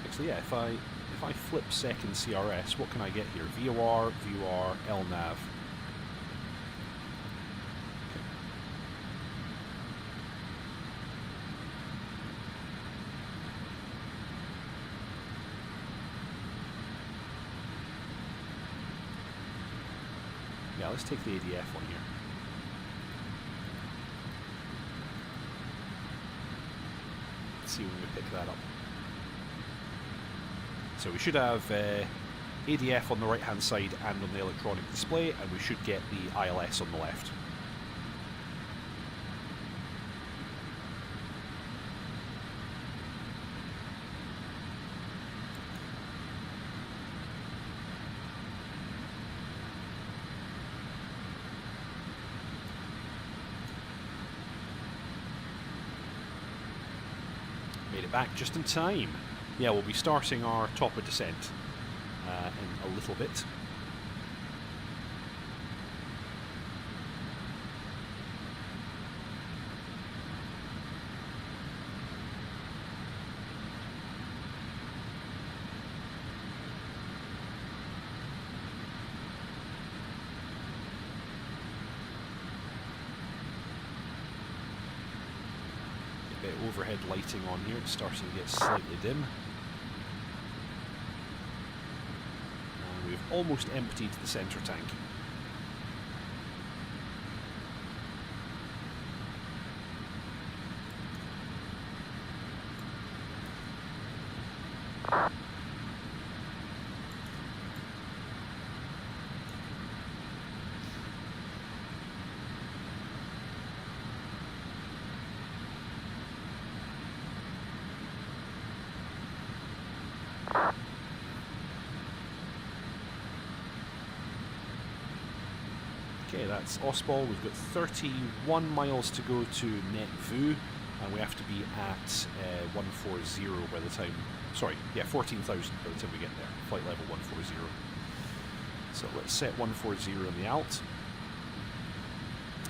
Actually, yeah, if I flip second CRS, what can I get here? VOR, VOR, LNAV. Yeah, let's take the ADF on here. Let's see when we pick that up. So we should have ADF on the right hand side and on the electronic display, and we should get the ILS on the left. Made it back just in time. Yeah, we'll be starting our top of descent in a little bit. Overhead lighting on here, it's starting to get slightly dim. And we've almost emptied the centre tank. Okay, that's Osball. We've got 31 miles to go to Net Vu, and we have to be at 140 by the time... Sorry, yeah, 14,000 by the time we get there. Flight level 140. So let's set 140 in the alt.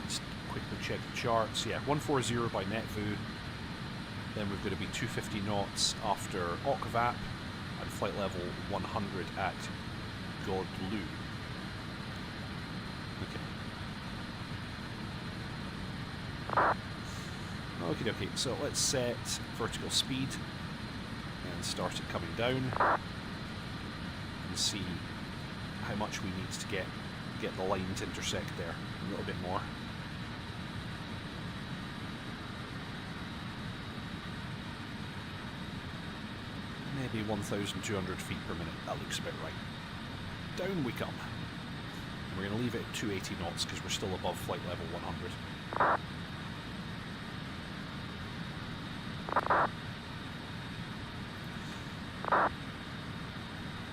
Let's quickly check the charts. Yeah, 140 by Net Vu. Then we've got to be 250 knots after Okvap, and flight level 100 at Godlu. Okay, so let's set vertical speed and start it coming down and see how much we need to get the line to intersect there a little bit more. Maybe 1,200 feet per minute, that looks about right. Down we come. And we're going to leave it at 280 knots because we're still above flight level 100.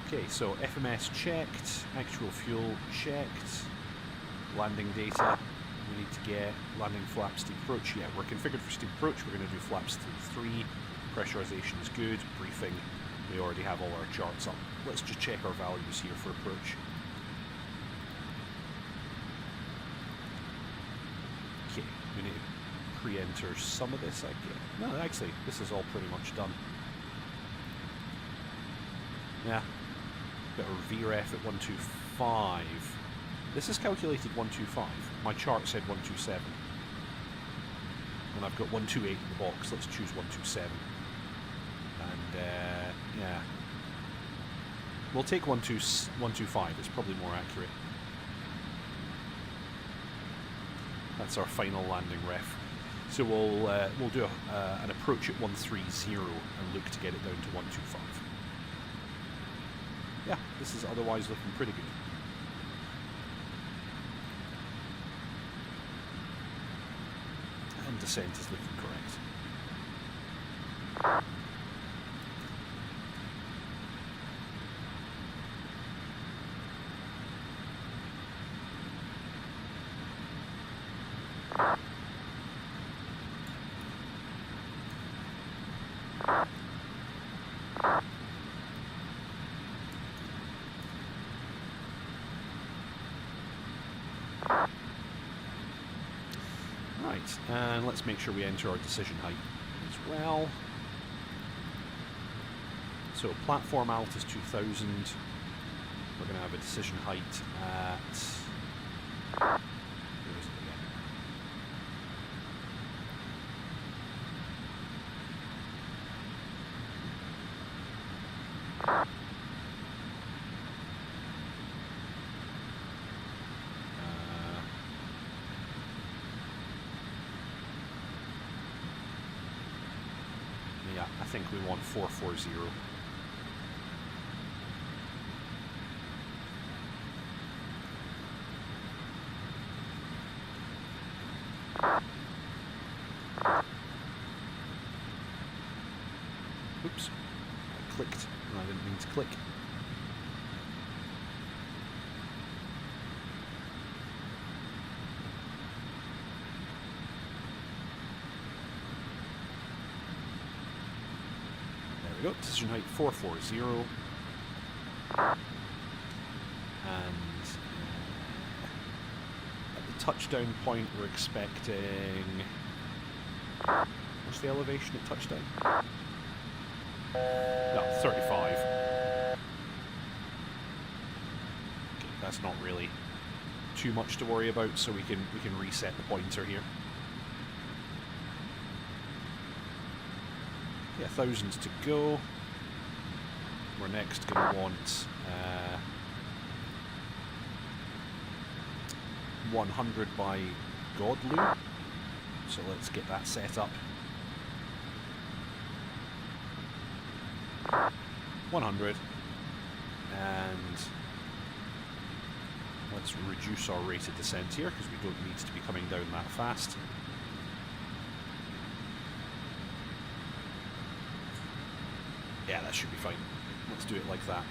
Okay, so FMS checked, actual fuel checked, landing data, we need to get landing flap steep approach. Yeah, we're configured for steep approach, we're going to do flaps through 3, pressurization is good, briefing, we already have all our charts up. Let's just check our values here for approach. Okay, we need to pre-enter some of this, I guess. No, actually, this is all pretty much done. Yeah. Got our VREF at 125. This is calculated 125. My chart said 127. And I've got 128 in the box. Let's choose 127. And, yeah. We'll take 125. It's probably more accurate. That's our final landing ref. So we'll do an approach at 130 and look to get it down to 125. Yeah, this is otherwise looking pretty good. And descent is looking correct. And let's make sure we enter our decision height as well. So platform alt is 2000. We're going to have a decision height at... Where is it again? Yeah, I think we want 440. Oops, I clicked and I didn't mean to click. we go, decision height 440. And at the touchdown point we're expecting... What's the elevation at touchdown? No, 35. Okay, that's not really too much to worry about, so we can reset the pointer here. Yeah, 1,000 to go. We're next going to want 100 by Godlu. So let's get that set up. 100. And let's reduce our rate of descent here because we don't need to be coming down that fast. Yeah, that should be fine. Let's do it like that.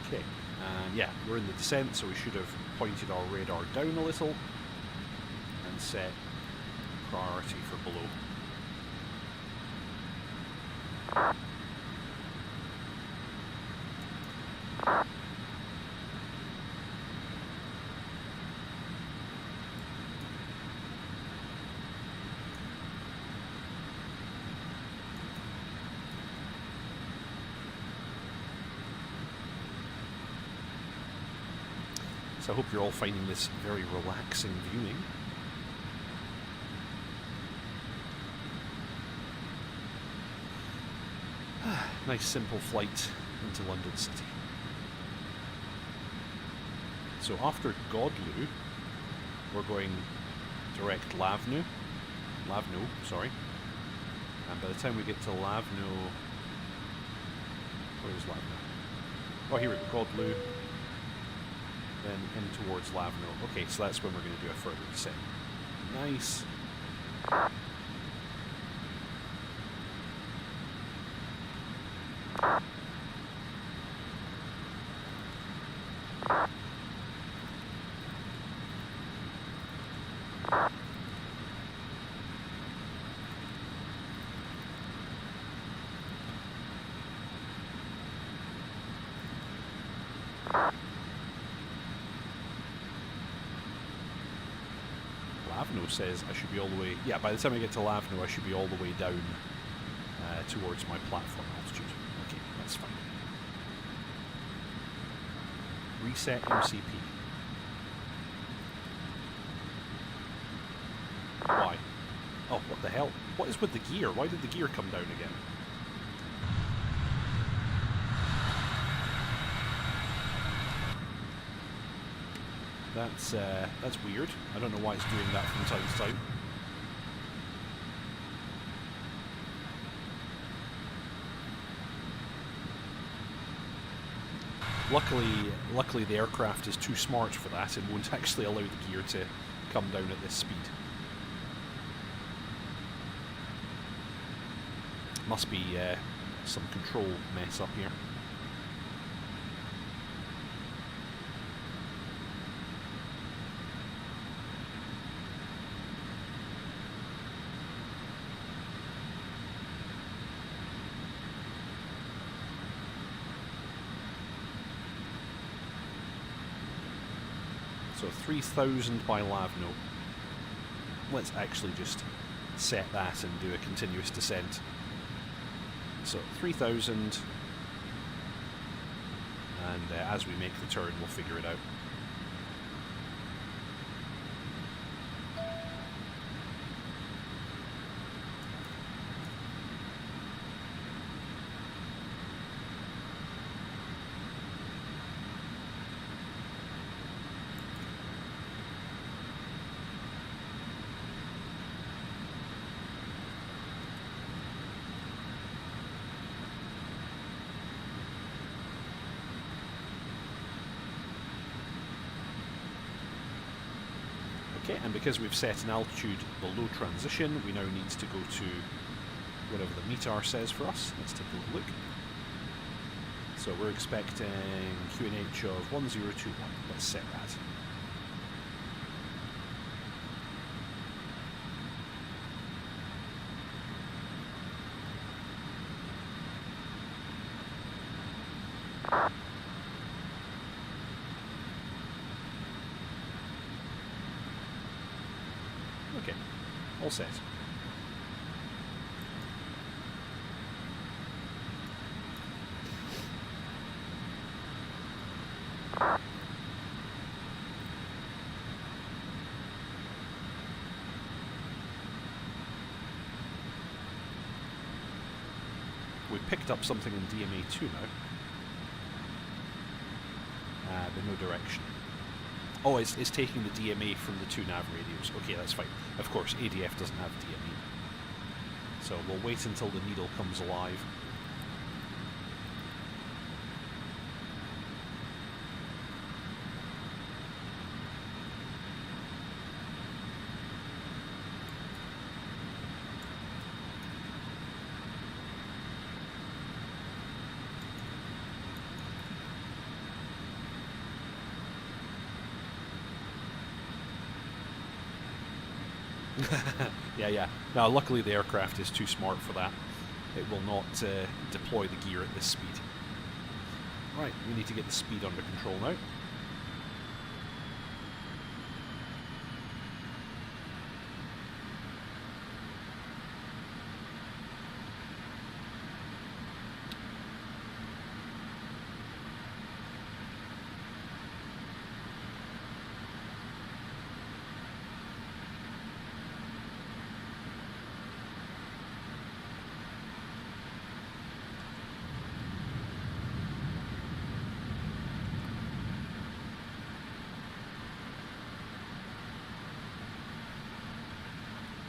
Okay, and yeah, we're in the descent, so we should have pointed our radar down a little and set priority for below. So I hope you're all finding this very relaxing viewing. Nice simple flight into London City. So after Godlu, we're going direct Lavno, sorry. And by the time we get to Lavno, where's Lavno? Oh, here we go, Godlu. Then in towards Lavno. Okay, so that's when we're going to do a further descent. Nice. Lavno says I should be all the way... Yeah, by the time I get to Lavno, I should be all the way down towards my platform altitude. Okay, that's fine. Reset MCP. Why? Oh, what the hell? What is with the gear? Why did the gear come down again? That's weird. I don't know why it's doing that from time to time. Luckily the aircraft is too smart for that and won't actually allow the gear to come down at this speed. Must be some control mess up here. So 3,000 by Lavno. Let's actually just set that and do a continuous descent. So 3,000, and as we make the turn we'll figure it out. Okay, and because we've set an altitude below transition, we now need to go to whatever the METAR says for us. Let's take a little look. So we're expecting QNH of 1021. Let's set that. Okay, all set. We picked up something in DMA2 now. But no direction. Oh, it's taking the DMA from the 2 nav radios. Okay, that's fine. Of course, ADF doesn't have DMA. So we'll wait until the needle comes alive. Yeah. Now, luckily the aircraft is too smart for that. It will not deploy the gear at this speed. Right, we need to get the speed under control now.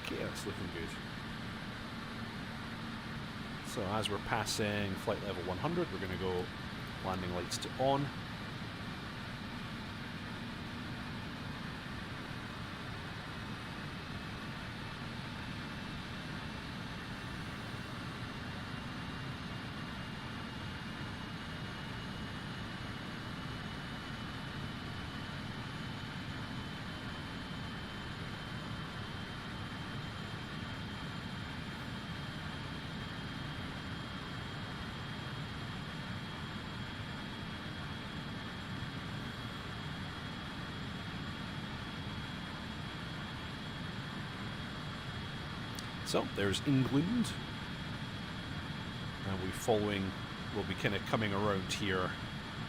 Okay, that's looking good. So as we're passing flight level 100, we're going to go landing lights to on. So there's England, and we'll be kind of coming around here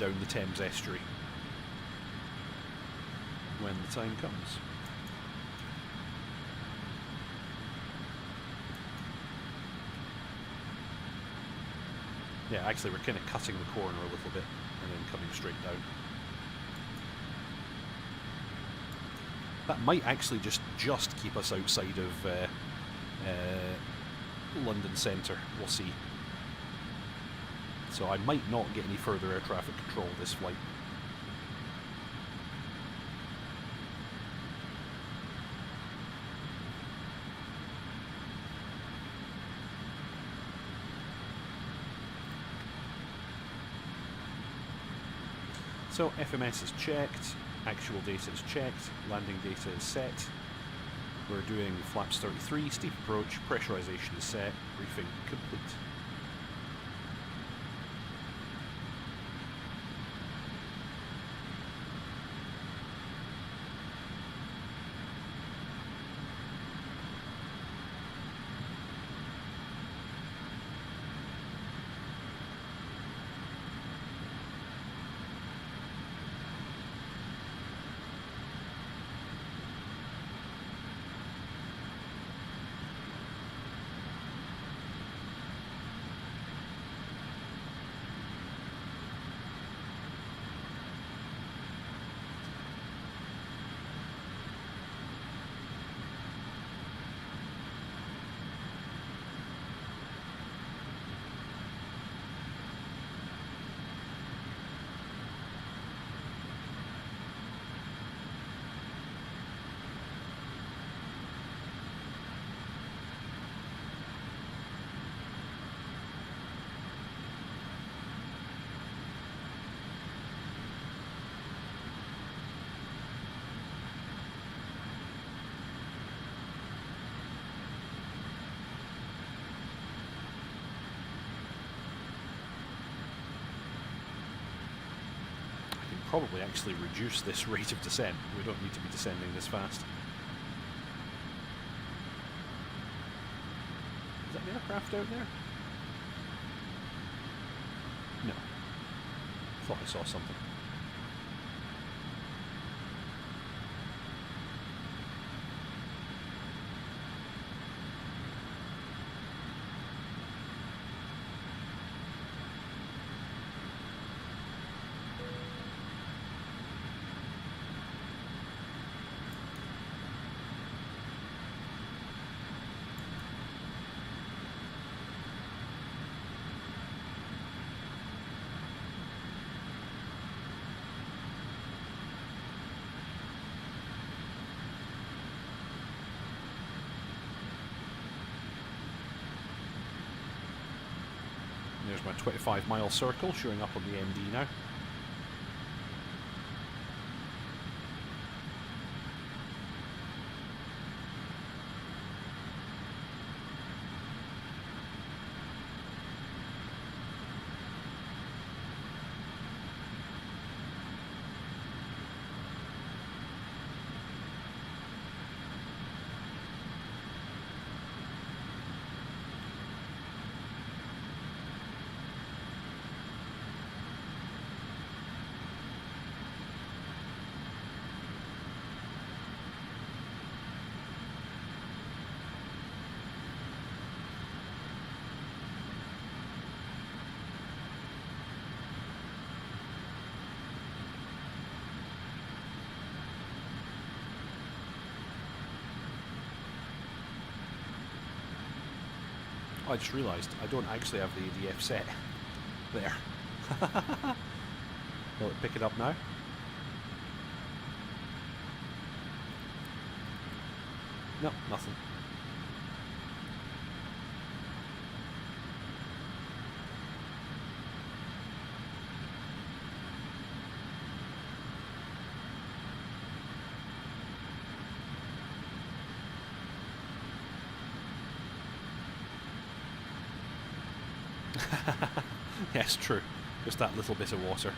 down the Thames estuary when the time comes. Yeah, actually we're kind of cutting the corner a little bit and then coming straight down. That might actually just keep us outside of London Centre. We'll see. So I might not get any further air traffic control this flight. So FMS is checked, actual data is checked, landing data is set. We're doing flaps 33, steep approach, pressurization is set, briefing complete. probably actually reduce this rate of descent. We don't need to be descending this fast. Is that an aircraft out there? No. Thought I saw something. There's my 25-mile circle showing up on the MD now. Oh, I just realised I don't actually have the ADF set there. Will it pick it up now? No, nothing. Yes, true. Just that little bit of water.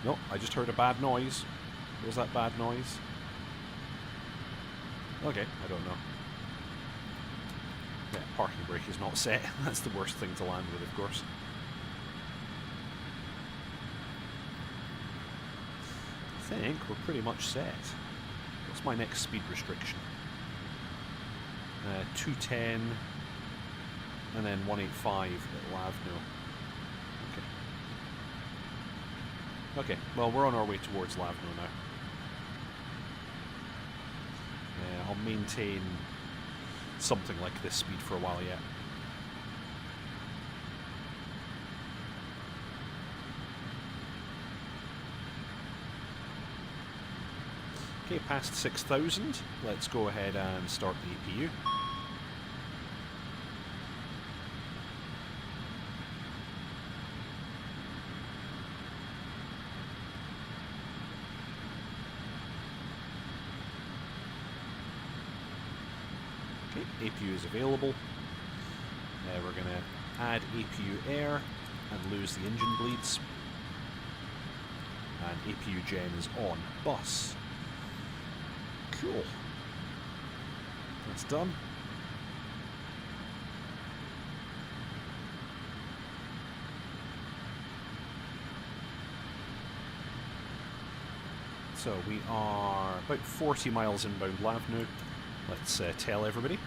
No, I just heard a bad noise. What was that bad noise? Okay, I don't know. Yeah, parking brake is not set. That's the worst thing to land with, of course. I think we're pretty much set. What's my next speed restriction? 210 and then 185 at Lavno. Okay, well, we're on our way towards Lavno now. I'll maintain something like this speed for a while yet. Okay, past 6,000. Let's go ahead and start the APU. Okay, APU is available. We're going to add APU air and lose the engine bleeds. And APU gen is on. Bus. Cool. That's done. So we are about 40 miles inbound Lavno. Let's tell everybody.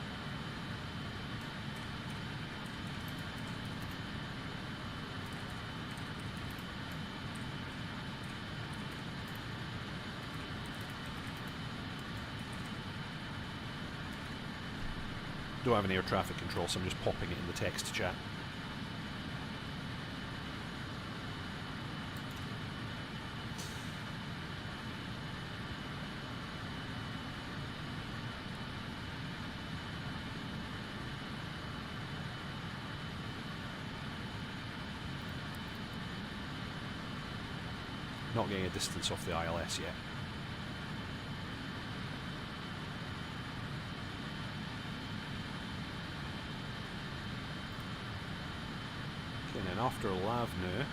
Don't have an air traffic control, so I'm just popping it in the text chat. Not getting a distance off the ILS yet. And then after Lavnu,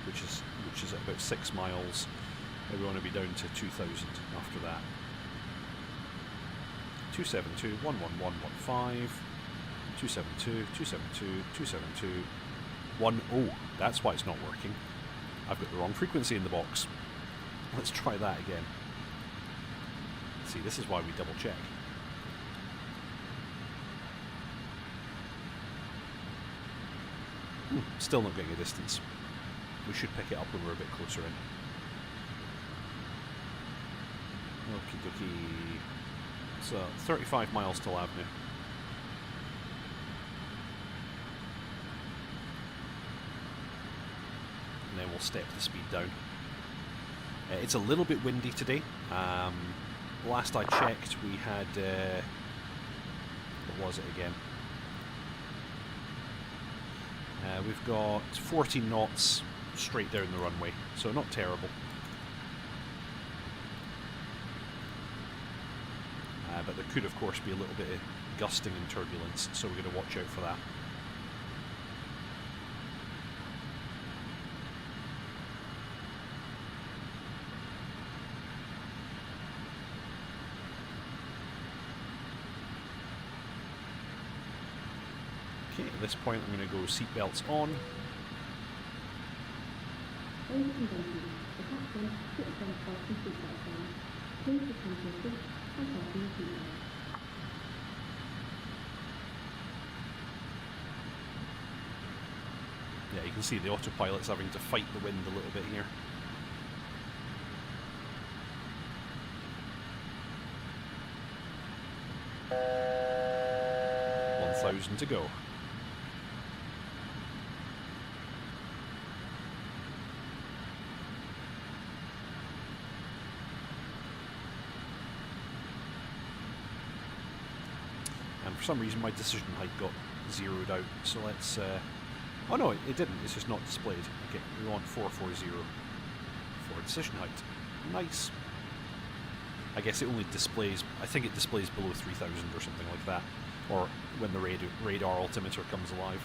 which is at about 6 miles, we want to be down to 2,000 after that. 272, 11115, 272, 272, 272, 1. Oh, that's why it's not working. I've got the wrong frequency in the box. Let's try that again. See, this is why we double check. Still not getting a distance. We should pick it up when we're a bit closer in. Okie dokie. So, 35 miles to Lavnu. And then we'll step the speed down. It's a little bit windy today. Last I checked, we had... what was it again? We've got 14 knots straight down the runway, so not terrible. But there could, of course, be a little bit of gusting and turbulence, so we're going to watch out for that. Okay, at this point I'm going to go seatbelts on. Ladies and gentlemen, the captain sits on fasten seatbelts on. Please return to your seat and fasten your seatbelt. Yeah, you can see the autopilot's having to fight the wind a little bit here. $1,000 to go. And for some reason my decision height got zeroed out, so let's... oh no, it didn't, it's just not displayed. Okay, we want 440 for decision height. Nice. I guess it only displays, I think it displays below 3,000 or something like that. Or when the radar altimeter comes alive.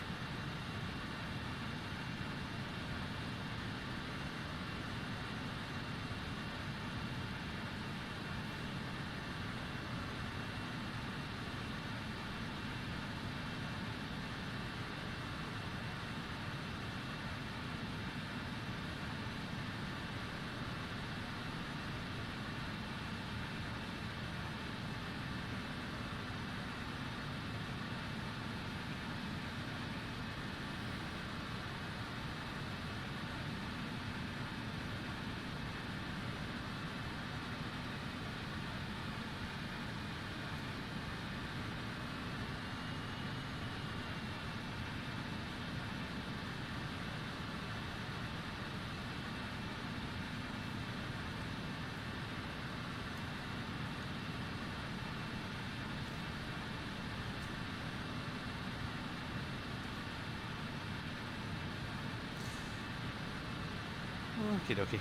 Okie dokie.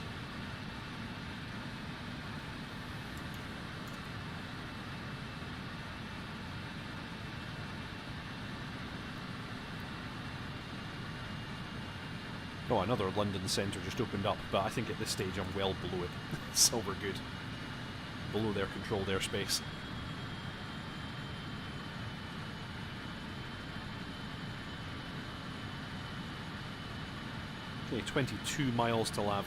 Oh, another London centre just opened up, but I think at this stage I'm well below it, so we're good. Below their controlled airspace. Okay, 22 miles to Lavnu.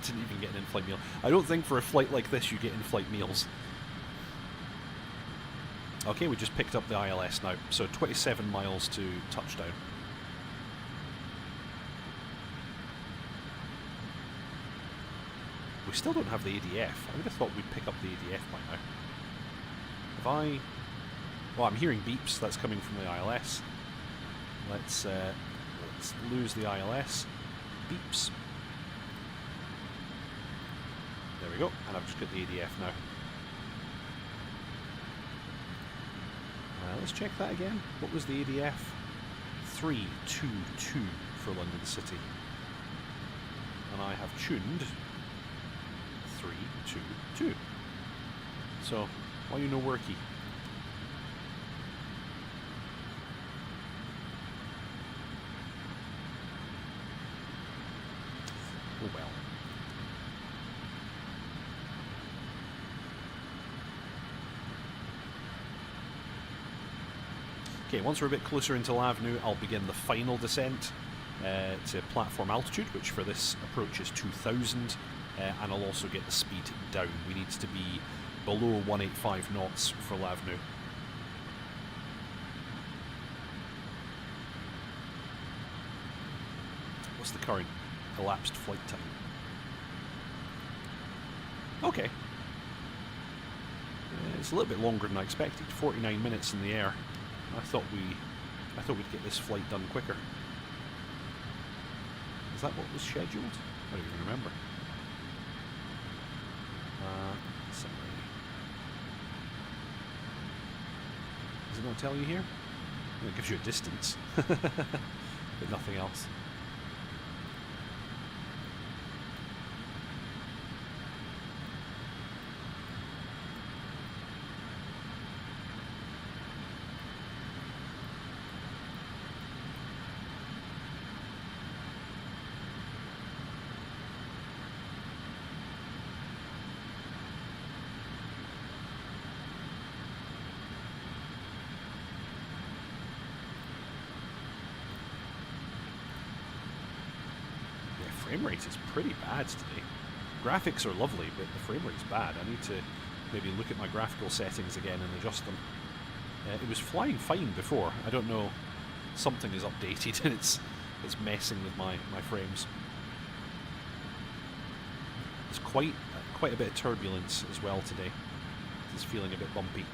Didn't even get an in-flight meal. I don't think for a flight like this you get in-flight meals. Okay, we just picked up the ILS now, so 27 miles to touchdown. We still don't have the ADF. I would have thought we'd pick up the ADF by now. Have I... Well, I'm hearing beeps, that's coming from the ILS. Let's lose the ILS. Beeps. There we go, and I've just got the ADF now. Let's check that again. What was the ADF? 322 for London City. And I have tuned 322. So, why you no worky? Oh well. Okay, once we're a bit closer into Lavnu, I'll begin the final descent to platform altitude, which for this approach is 2000, and I'll also get the speed down. We need to be below 185 knots for Lavnu. What's the current elapsed flight time? Okay. It's a little bit longer than I expected. 49 minutes in the air. I thought we'd get this flight done quicker. Is that what was scheduled? I don't even remember. Sorry. Does it not tell you here? Well, it gives you a distance, but nothing else. Frame rate is pretty bad today. Graphics are lovely, but the frame rate's bad. I need to maybe look at my graphical settings again and adjust them. It was flying fine before. I don't know, something is updated and it's messing with my frames. There's quite a bit of turbulence as well today. It's feeling a bit bumpy.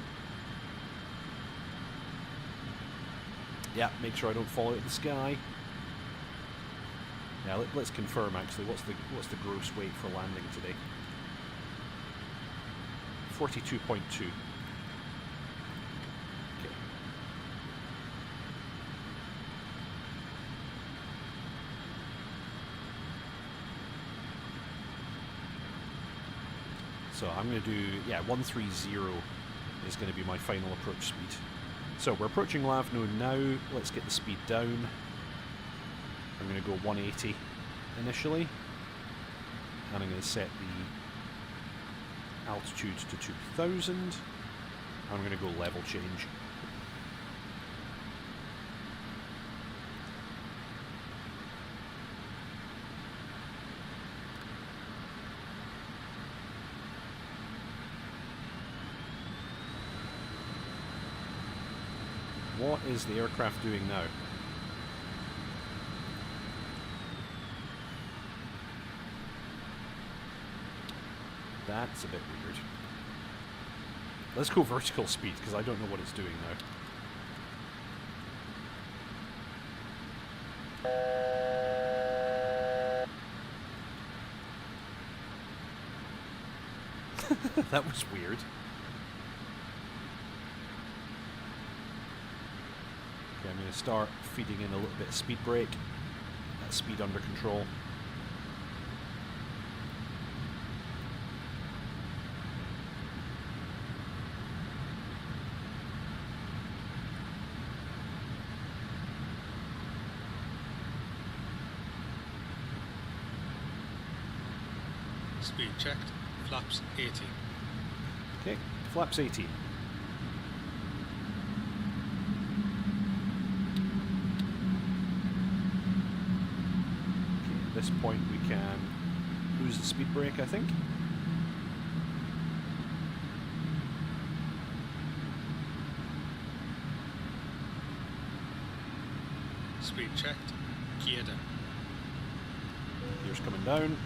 Yeah, make sure I don't fall out of the sky. Yeah, let's confirm actually. What's the gross weight for landing today? 42.2. Okay. So I'm going to do 130 is going to be my final approach speed. So we're approaching Lavnu now. Let's get the speed down. I'm going to go 180 initially, and I'm going to set the altitude to 2000. I'm going to go level change. What is the aircraft doing now? That's a bit weird. Let's go vertical speed, because I don't know what it's doing now. That was weird. Okay, I'm going to start feeding in a little bit of speed brake. That speed under control. Speed checked. Flaps 18. Okay, flaps 18. Okay, at this point we can lose the speed brake, I think. Speed checked. Gear down. Gears coming down.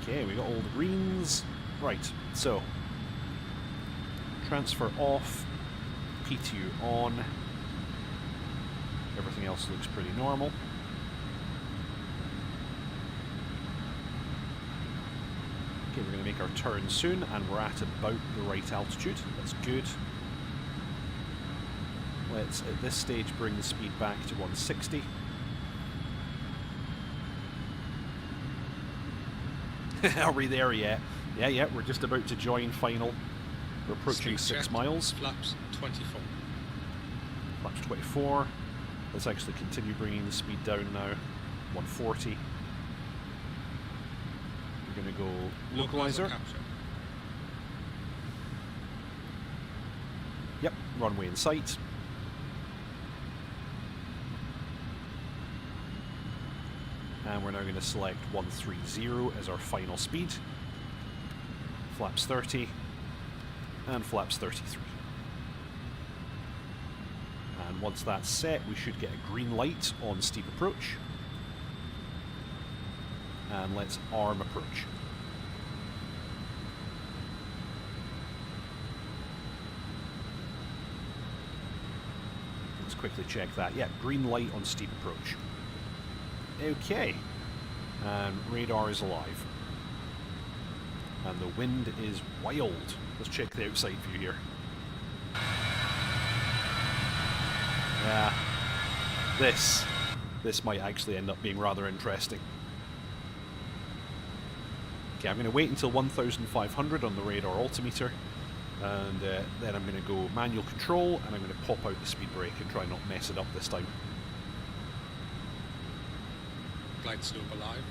Okay, we got all the greens. Right, so transfer off, PTU on. Everything else looks pretty normal. Okay, we're going to make our turn soon, and we're at about the right altitude. That's good. Let's, at this stage, bring the speed back to 160. Are we there yet? Yeah, we're just about to join final. We're approaching Speed 6 checked. miles. Flaps 24. Flaps 24. Let's actually continue bringing the speed down now. 140. We're going to go localizer. Capture. Yep, runway in sight. And we're now going to select 130 as our final speed. Flaps 30 and flaps 33. And once that's set, we should get a green light on steep approach. And let's arm approach. Let's quickly check that. Yeah, green light on steep approach. Okay. And radar is alive. And the wind is wild. Let's check the outside view here. Yeah. This might actually end up being rather interesting. Okay, I'm going to wait until 1,500 on the radar altimeter, and then I'm going to go manual control, and I'm going to pop out the speed brake and try not mess it up this time. Glide slope alive.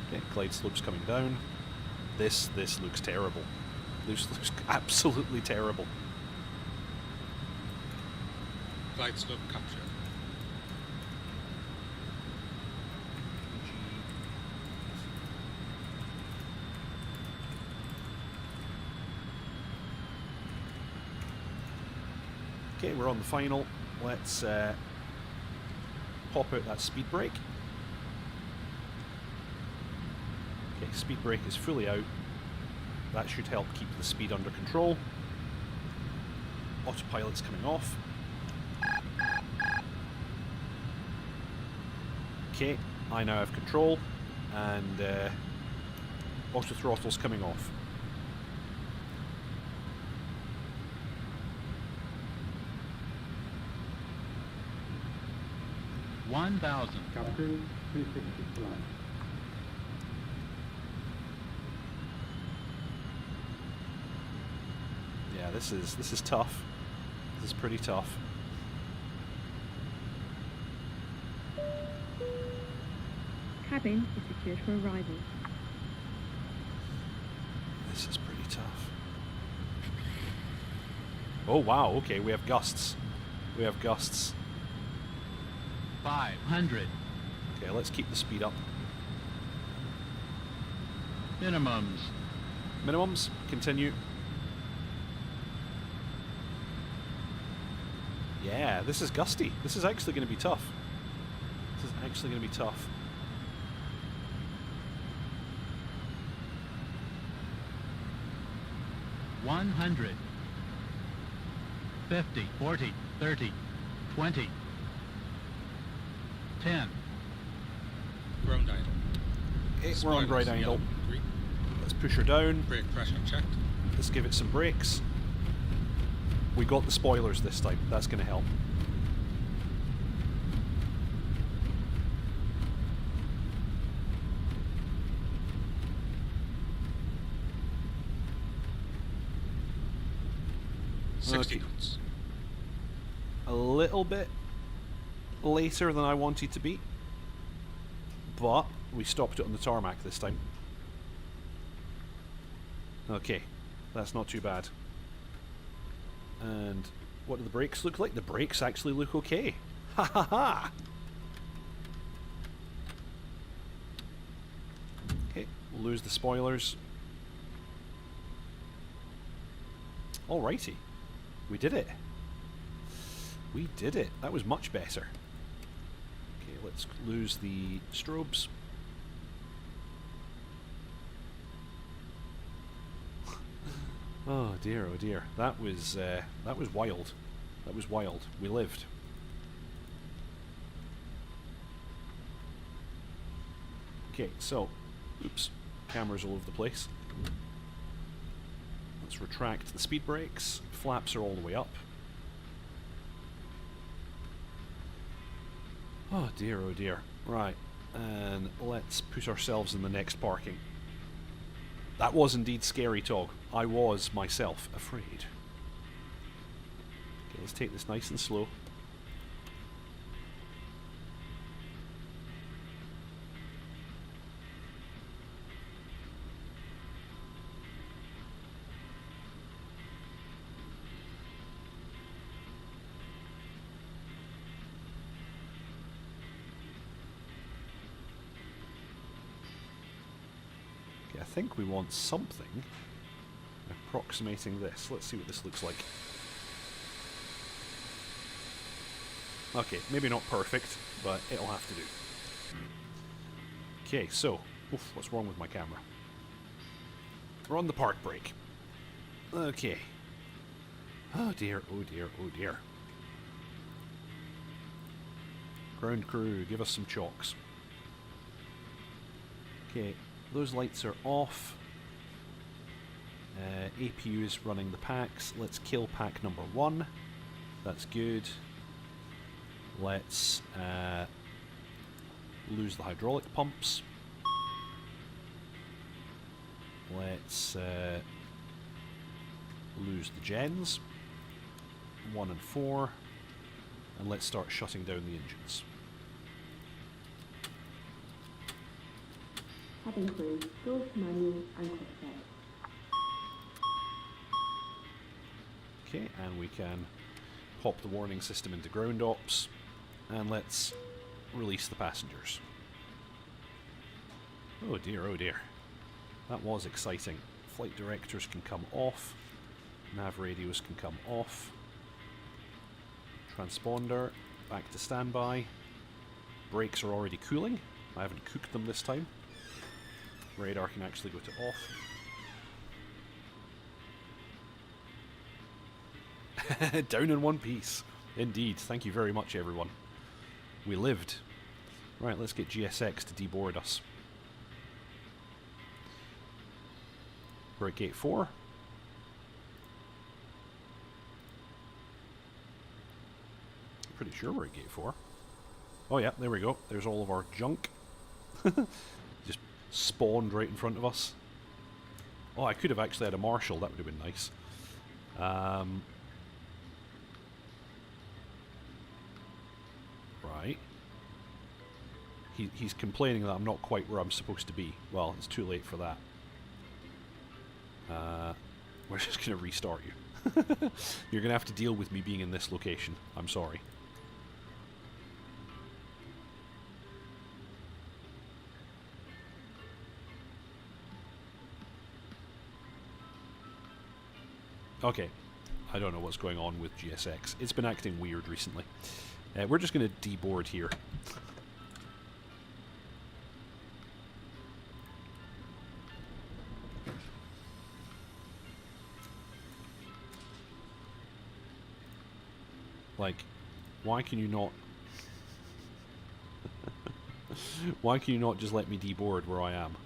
Okay, glide slope's coming down. This looks terrible. This looks absolutely terrible. Glide slope capture. Okay, we're on the final. Let's pop out that speed brake. Okay, speed brake is fully out. That should help keep the speed under control. Autopilot's coming off. Okay, I now have control, and auto throttle's coming off. Captain 360 flight. Yeah, this is tough. This is pretty tough. Cabin is secured for arrival. This is pretty tough. Oh wow, okay, we have gusts. We have gusts. 500. Okay, let's keep the speed up. Minimums. Minimums, continue. Yeah, this is gusty. This is actually going to be tough. This is actually going to be tough. $100. 50, 40, 30, 20. 10. Ground idle. Okay, we're on right angle. Green. Let's push her down. Brake pressure checked. Let's give it some brakes. We got the spoilers this time. That's going to help. Okay. Knots. A little bit later than I wanted to be, but we stopped it on the tarmac this time. Okay, that's not too bad. And what do the brakes look like? The brakes actually look okay. Ha ha ha! Okay, we'll lose the spoilers. Alrighty. We did it. We did it. That was much better. Okay, let's lose the strobes. Oh dear, oh dear. That was wild. That was wild. We lived. Okay, so, oops, cameras all over the place. Let's retract the speed brakes. Flaps are all the way up. Oh dear, oh dear. Right, and let's put ourselves in the next parking. That was indeed scary talk. I was myself afraid. Okay, let's take this nice and slow. I think we want something approximating this. Let's see what this looks like. Okay, maybe not perfect, but it'll have to do. Okay, so, oof, what's wrong with my camera? We're on the park brake. Okay. Oh dear, oh dear, oh dear. Ground crew, give us some chalks. Okay. Those lights are off. APU is running the packs. Let's kill pack number 1. That's good. Let's lose the hydraulic pumps. Let's lose the gens. 1 and 4. And let's start shutting down the engines. Cabin crew, doors to manual and cockpit. Okay, and we can pop the warning system into ground ops, and let's release the passengers. Oh dear, oh dear. That was exciting. Flight directors can come off, nav radios can come off, transponder back to standby, brakes are already cooling, I haven't cooked them this time. Radar can actually go to off. Down in one piece. Indeed. Thank you very much, everyone. We lived. Right, let's get GSX to deboard us. We're at gate 4. I'm pretty sure we're at gate 4. Oh yeah, there we go. There's all of our junk. Just spawned right in front of us. Oh, I could have actually had a marshal. That would have been nice. Right. He's complaining that I'm not quite where I'm supposed to be. Well, it's too late for that. We're just going to restart you. You're going to have to deal with me being in this location. I'm sorry. Okay, I don't know what's going on with GSX. It's been acting weird recently. We're just going to deboard here. Like, why can you not... why can you not just let me deboard where I am?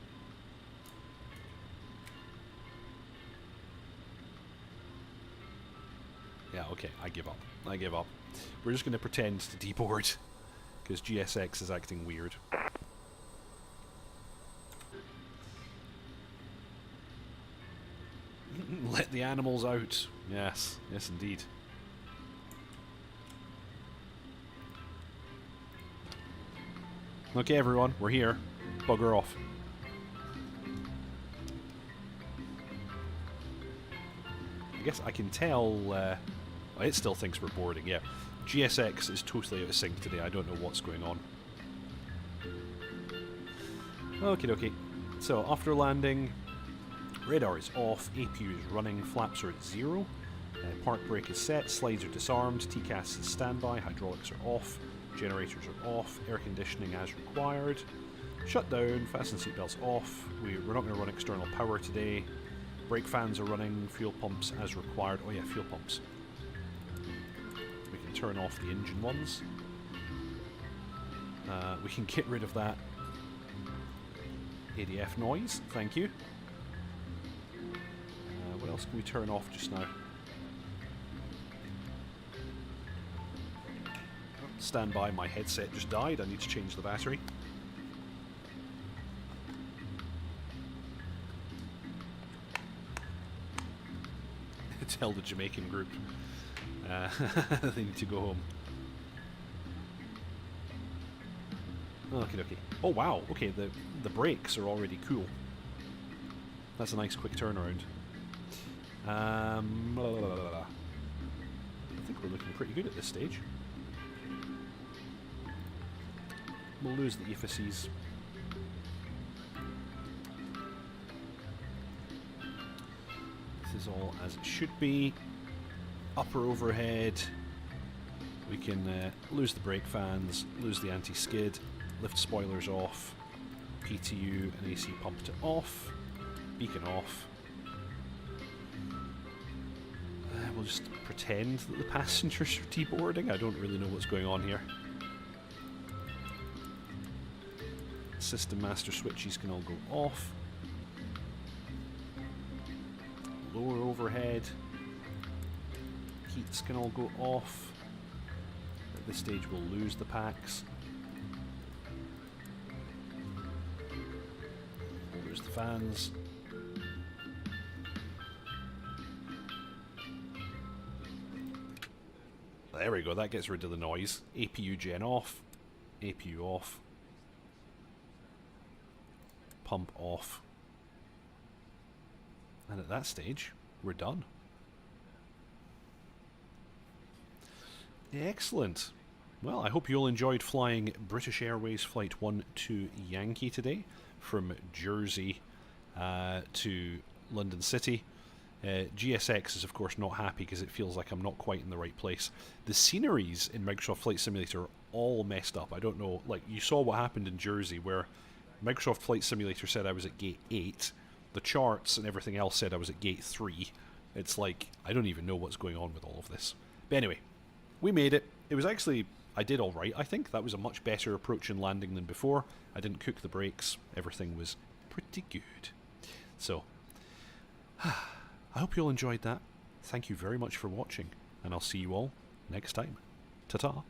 Yeah, okay, I give up. I give up. We're just going to pretend to deboard, because GSX is acting weird. Let the animals out. Yes, yes indeed. Okay everyone, we're here. Bugger off. I guess I can tell... it still thinks we're boarding, yeah. GSX is totally out of sync today, I don't know what's going on. Okie dokie. So, after landing, radar is off, APU is running, flaps are at 0, park brake is set, slides are disarmed, TCAS is standby, hydraulics are off, generators are off, air conditioning as required, shut down, fasten seatbelts off, we're not going to run external power today, brake fans are running, fuel pumps as required. Oh yeah, fuel pumps. We can turn off the engine ones. We can get rid of that ADF noise, thank you. What else can we turn off just now? stand by, my headset just died. I need to change the battery. Tell the Jamaican group they need to go home. Okay, okay. Oh wow, okay, the brakes are already cool. That's a nice quick turnaround. I think we're looking pretty good at this stage. We'll lose the epheses. This is all as it should be. Upper overhead. We can lose the brake fans, lose the anti-skid, lift spoilers off, PTU and AC pump to off, beacon off. We'll just pretend that the passengers are deboarding. I don't really know what's going on here. System master switches can all go off. Lower overhead. Heats can all go off. At this stage we'll lose the packs. We'll lose the fans. There we go, that gets rid of the noise. APU gen off. APU off. Pump off. And at that stage, we're done. Excellent. Well, I hope you all enjoyed flying British Airways Flight 1 to Yankee today, from Jersey to London City. GSX is of course not happy because it feels like I'm not quite in the right place. The sceneries in Microsoft Flight Simulator are all messed up. I don't know, like you saw what happened in Jersey where Microsoft Flight Simulator said I was at gate 8. The charts and everything else said I was at gate 3. It's like, I don't even know what's going on with all of this. But anyway, we made it. It was actually, I did alright, I think. That was a much better approach in landing than before. I didn't cook the brakes. Everything was pretty good. So, I hope you all enjoyed that. Thank you very much for watching, and I'll see you all next time. Ta-ta.